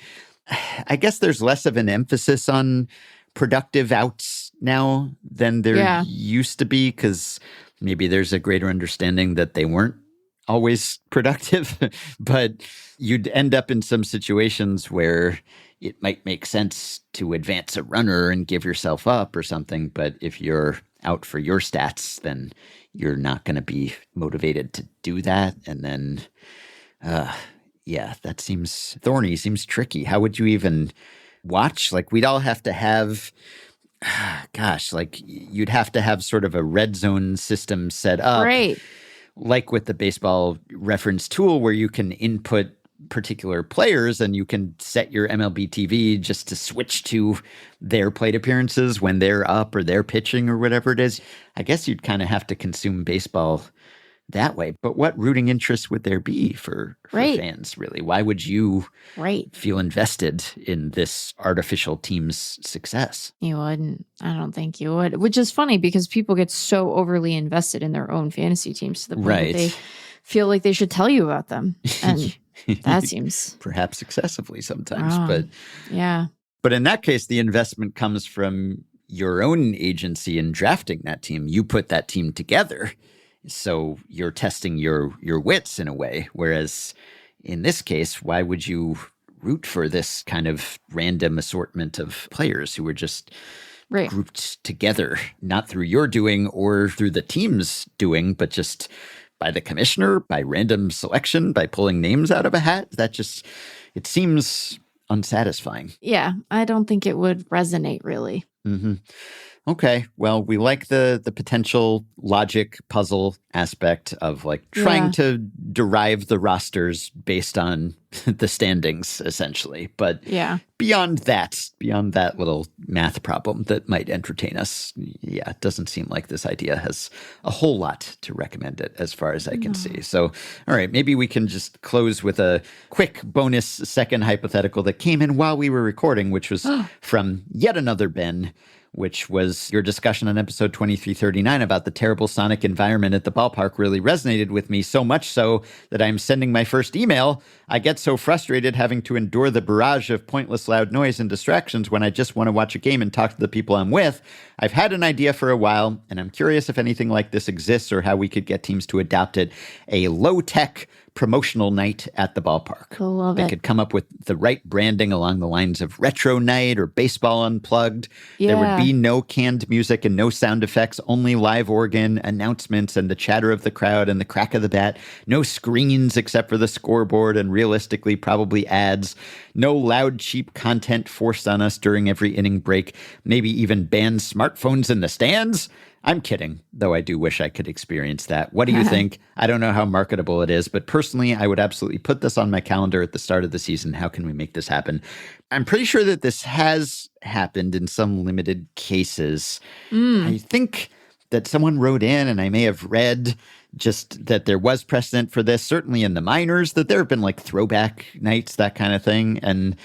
I guess there's less of an emphasis on productive outs now than there used to be, because maybe there's a greater understanding that they weren't always productive, but you'd end up in some situations where it might make sense to advance a runner and give yourself up or something. But if you're out for your stats, then you're not going to be motivated to do that. And then, that seems thorny, seems tricky. How would you even watch? Like, we'd all have to have, like, you'd have to have sort of a red zone system set up. Right. Like with the baseball reference tool, where you can input particular players and you can set your MLB TV just to switch to their plate appearances when they're up or they're pitching or whatever it is. I guess you'd kind of have to consume baseball that way. But what rooting interest would there be for fans, really? Why would you feel invested in this artificial team's success? You wouldn't. I don't think you would. Which is funny because people get so overly invested in their own fantasy teams to the point that they feel like they should tell you about them. And that seems perhaps excessively sometimes, but yeah. But in that case, the investment comes from your own agency in drafting that team. You put that team together, so you're testing your wits in a way. Whereas in this case, why would you root for this kind of random assortment of players who were just grouped together, not through your doing or through the team's doing, but just by the commissioner, by random selection, by pulling names out of a hat? That just, it seems unsatisfying. Yeah, I don't think it would resonate really. Mm-hmm. Okay, well, we like the potential logic puzzle aspect of like trying to derive the rosters based on the standings, essentially. But beyond that little math problem that might entertain us, it doesn't seem like this idea has a whole lot to recommend it as far as I can see. So, all right, maybe we can just close with a quick bonus second hypothetical that came in while we were recording, which was from yet another Ben, which was your discussion on episode 2339 about the terrible sonic environment at the ballpark really resonated with me, so much so that I'm sending my first email. I get so frustrated having to endure the barrage of pointless loud noise and distractions when I just want to watch a game and talk to the people I'm with. I've had an idea for a while, and I'm curious if anything like this exists or how we could get teams to adopt it. A low-tech promotional night at the ballpark. They could come up with the right branding along the lines of retro night or baseball unplugged. There would be no canned music and no sound effects, only live organ, announcements, and the chatter of the crowd and the crack of the bat. No screens except for the scoreboard and realistically probably ads. No loud, cheap content forced on us during every inning break. Maybe even ban smartphones in the stands. I'm kidding, though I do wish I could experience that. What do you think? I don't know how marketable it is, but personally, I would absolutely put this on my calendar at the start of the season. How can we make this happen? I'm pretty sure that this has happened in some limited cases. I think that someone wrote in, and I may have read just that there was precedent for this, certainly in the minors, that there have been like throwback nights, that kind of thing. And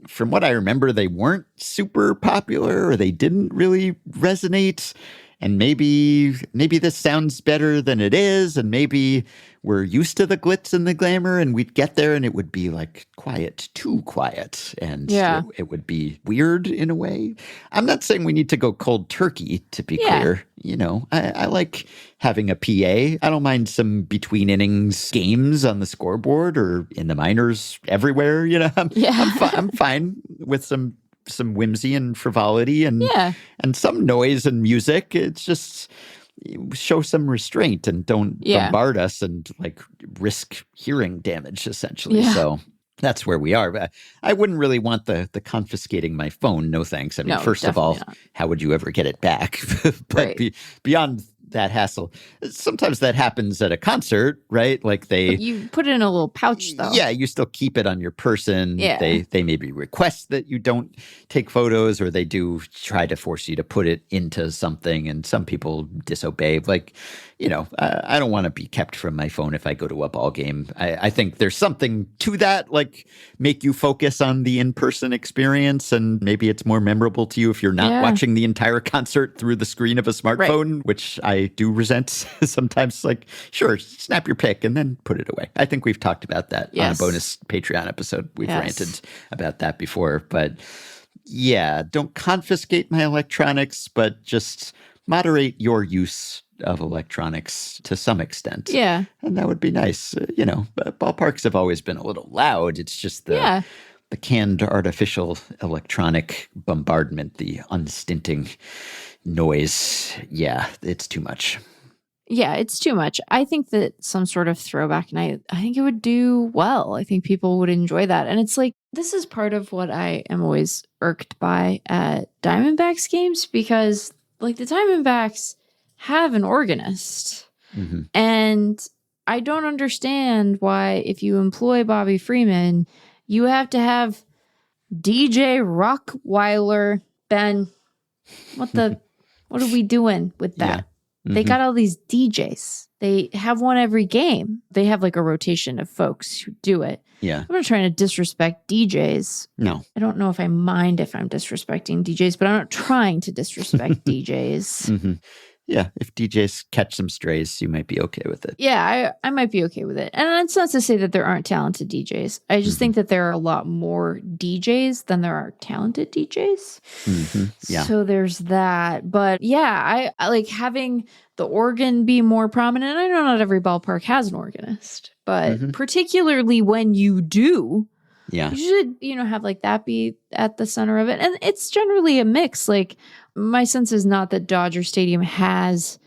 from what I remember, they weren't super popular or they didn't really resonate. And maybe this sounds better than it is. And maybe we're used to the glitz and the glamour, and we'd get there and it would be like quiet, too quiet. And it would be weird in a way. I'm not saying we need to go cold turkey, to be clear. You know, I like having a PA. I don't mind some between innings games on the scoreboard or in the minors everywhere. You know, I'm fine with some whimsy and frivolity and some noise and music. It's just show some restraint and don't bombard us and like risk hearing damage, essentially. So that's where we are. But I wouldn't really want the confiscating my phone. No thanks. I mean, first of all, how would you ever get it back? But beyond that hassle, sometimes that happens at a concert, right? Like you put it in a little pouch, though. Yeah, you still keep it on your person. They maybe request that you don't take photos, or they do try to force you to put it into something, and some people disobey. Like, you know, I don't want to be kept from my phone if I go to a ball game. I think there's something to that, like make you focus on the in-person experience, and maybe it's more memorable to you if you're not watching the entire concert through the screen of a smartphone, which I do resent sometimes. Like, sure, snap your pic and then put it away. I think we've talked about that on a bonus Patreon episode. We've ranted about that before. But yeah, don't confiscate my electronics, but just moderate your use of electronics to some extent. Yeah. And that would be nice. You know, ballparks have always been a little loud. It's just the canned artificial electronic bombardment, the unstinting noise. Yeah, it's too much. Yeah, it's too much. I think that some sort of throwback night, I think it would do well. I think people would enjoy that. And it's like, this is part of what I am always irked by at Diamondbacks games, because like the Diamondbacks have an organist. Mm-hmm. And I don't understand why, if you employ Bobby Freeman, you have to have DJ Rockweiler. Ben, what are we doing with that? Yeah. Mm-hmm. They got all these DJs. They have one every game. They have like a rotation of folks who do it. Yeah. I'm not trying to disrespect DJs. No. I don't know if I mind if I'm disrespecting DJs, but I'm not trying to disrespect DJs. Mm-hmm. Yeah, if DJs catch some strays, you might be okay with it. Yeah, I might be okay with it. And it's not to say that there aren't talented DJs. I just think that there are a lot more DJs than there are talented DJs. Mm-hmm. Yeah. So there's that. But yeah, I like having the organ be more prominent. I know not every ballpark has an organist, but particularly when you do, you should, have like that be at the center of it. And it's generally a mix. Like, my sense is not that Dodger Stadium has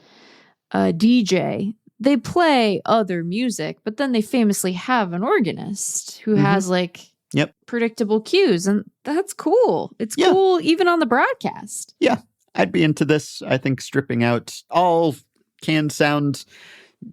a DJ. They play other music, but then they famously have an organist who has like predictable cues. And that's cool. It's cool even on the broadcast. Yeah, I'd be into this. I think stripping out all canned sound,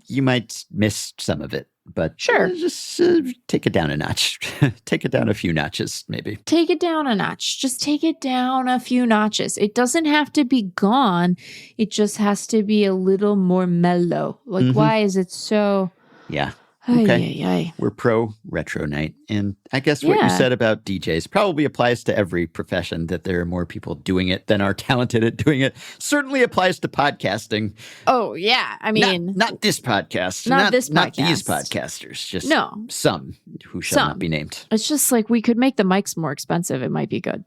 you might miss some of it. But just take it down a notch. Take it down a few notches, maybe. Take it down a notch. Just take it down a few notches. It doesn't have to be gone. It just has to be a little more mellow. Like, why is it so... Yeah. Okay. We're pro retro night. And I guess what you said about DJs probably applies to every profession, that there are more people doing it than are talented at doing it. Certainly applies to podcasting. Oh, yeah. I mean... Not this podcast. Not this podcast. Not these podcasters. Just some who shall not be named. It's just like we could make the mics more expensive. It might be good.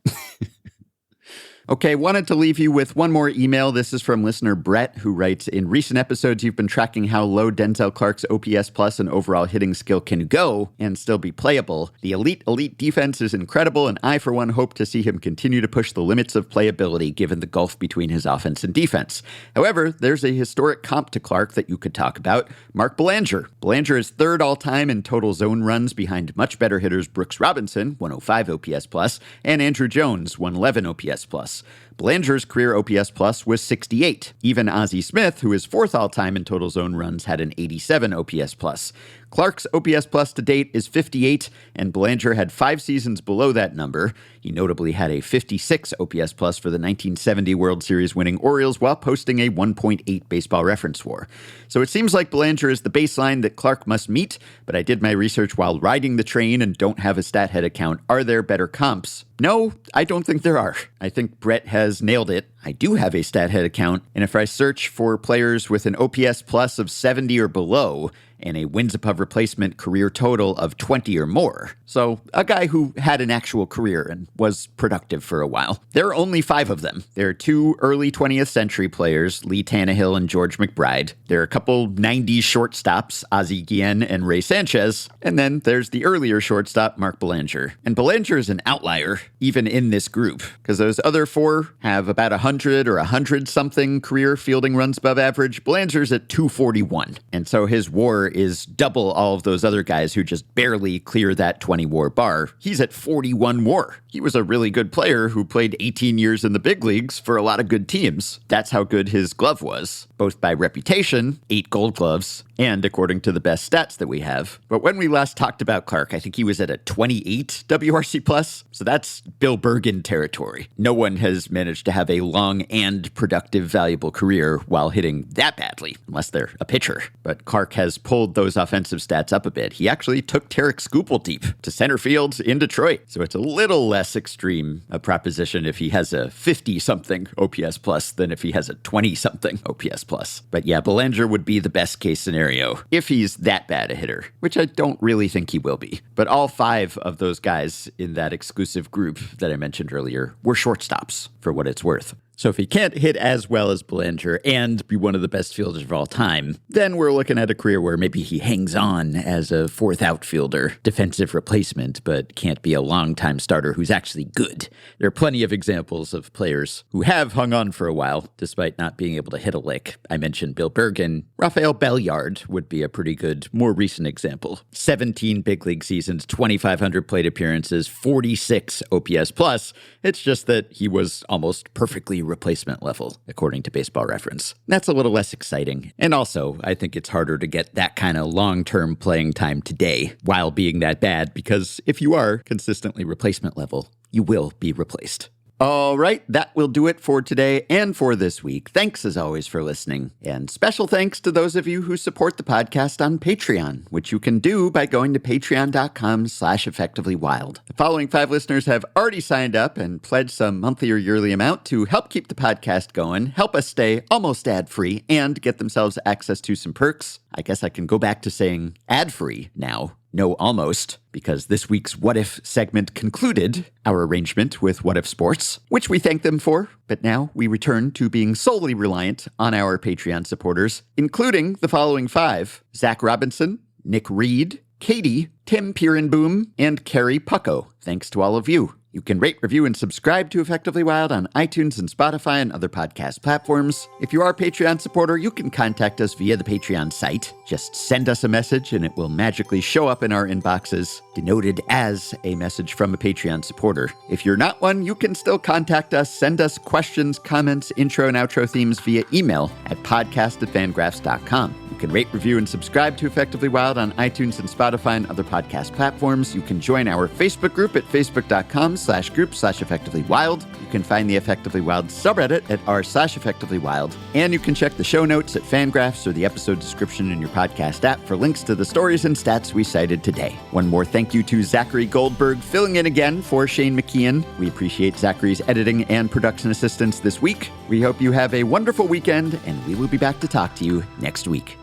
Okay, wanted to leave you with one more email. This is from listener Brett, who writes, in recent episodes, you've been tracking how low Denzel Clark's OPS plus and overall hitting skill can go and still be playable. The elite defense is incredible, and I, for one, hope to see him continue to push the limits of playability given the gulf between his offense and defense. However, there's a historic comp to Clark that you could talk about, Mark Belanger. Belanger is third all-time in total zone runs behind much better hitters Brooks Robinson, 105 OPS plus, and Andrew Jones, 111 OPS plus. Belanger's career OPS plus was 68. Even Ozzie Smith, who is fourth all-time in total zone runs, had an 87 OPS plus. Clark's OPS plus to date is 58, and Belanger had 5 seasons below that number. He notably had a 56 OPS plus for the 1970 World Series winning Orioles while posting a 1.8 baseball reference WAR. So it seems like Belanger is the baseline that Clark must meet, but I did my research while riding the train and don't have a stat head account. Are there better comps? No, I don't think there are. I think Brett has nailed it. I do have a stat head account, and if I search for players with an OPS plus of 70 or below and a wins above replacement career total of 20 or more, so a guy who had an actual career and was productive for a while, there are only 5 of them. There are 2 early 20th century players, Lee Tannehill and George McBride. There are a couple 90s shortstops, Ozzie Guillen and Ray Sanchez, and then there's the earlier shortstop, Mark Belanger. And Belanger is an outlier, even in this group, because those other 4 have about 100 or 100-something career fielding runs above average. Belanger's at 241, and so his WAR is double all of those other guys who just barely clear that 20 WAR bar. He's at 41 WAR. He was a really good player who played 18 years in the big leagues for a lot of good teams. That's how good his glove was, both by reputation, 8 gold gloves, and according to the best stats that we have. But when we last talked about Clark, I think he was at a 28 WRC plus, so that's Bill Bergen territory. No one has managed to have a long and productive, valuable career while hitting that badly, unless they're a pitcher. But Clark has pulled those offensive stats up a bit. He actually took Tarek Skubal to center field in Detroit, so it's a little less extreme a proposition if he has a 50-something OPS plus than if he has a 20-something OPS plus. But yeah, Belanger would be the best case scenario if he's that bad a hitter, which I don't really think he will be. But all 5 of those guys in that exclusive group that I mentioned earlier were shortstops, for what it's worth. So if he can't hit as well as Belanger and be one of the best fielders of all time, then we're looking at a career where maybe he hangs on as a 4th outfielder, defensive replacement, but can't be a long-time starter who's actually good. There are plenty of examples of players who have hung on for a while, despite not being able to hit a lick. I mentioned Bill Bergen. Rafael Belliard would be a pretty good, more recent example. 17 big league seasons, 2,500 plate appearances, 46 OPS plus. It's just that he was almost perfectly replacement level, according to Baseball Reference. That's a little less exciting. And also, I think it's harder to get that kind of long-term playing time today while being that bad, because if you are consistently replacement level, you will be replaced. All right, that will do it for today and for this week. Thanks, as always, for listening. And special thanks to those of you who support the podcast on Patreon, which you can do by going to patreon.com/effectivelywild. The following 5 listeners have already signed up and pledged some monthly or yearly amount to help keep the podcast going, help us stay almost ad-free, and get themselves access to some perks. I guess I can go back to saying ad-free now. No, almost, because this week's What If segment concluded our arrangement with What If Sports, which we thank them for. But now we return to being solely reliant on our Patreon supporters, including the following 5: Zach Robinson, Nick Reed, Katie, Tim Pierenboom, and Carrie Pucko. Thanks to all of you. You can rate, review, and subscribe to Effectively Wild on iTunes and Spotify and other podcast platforms. If you are a Patreon supporter, you can contact us via the Patreon site. Just send us a message and it will magically show up in our inboxes, denoted as a message from a Patreon supporter. If you're not one, you can still contact us. Send us questions, comments, intro and outro themes via email at podcast@fangraphs.com. You can rate, review, and subscribe to Effectively Wild on iTunes and Spotify and other podcast platforms. You can join our Facebook group at facebook.com/group/effectivelywild. You can find the Effectively Wild subreddit at r/effectivelywild. And you can check the show notes at FanGraphs or the episode description in your podcast app for links to the stories and stats we cited today. One more thank you to Zachary Goldberg, filling in again for Shane McKeon. We appreciate Zachary's editing and production assistance this week. We hope you have a wonderful weekend, and we will be back to talk to you next week.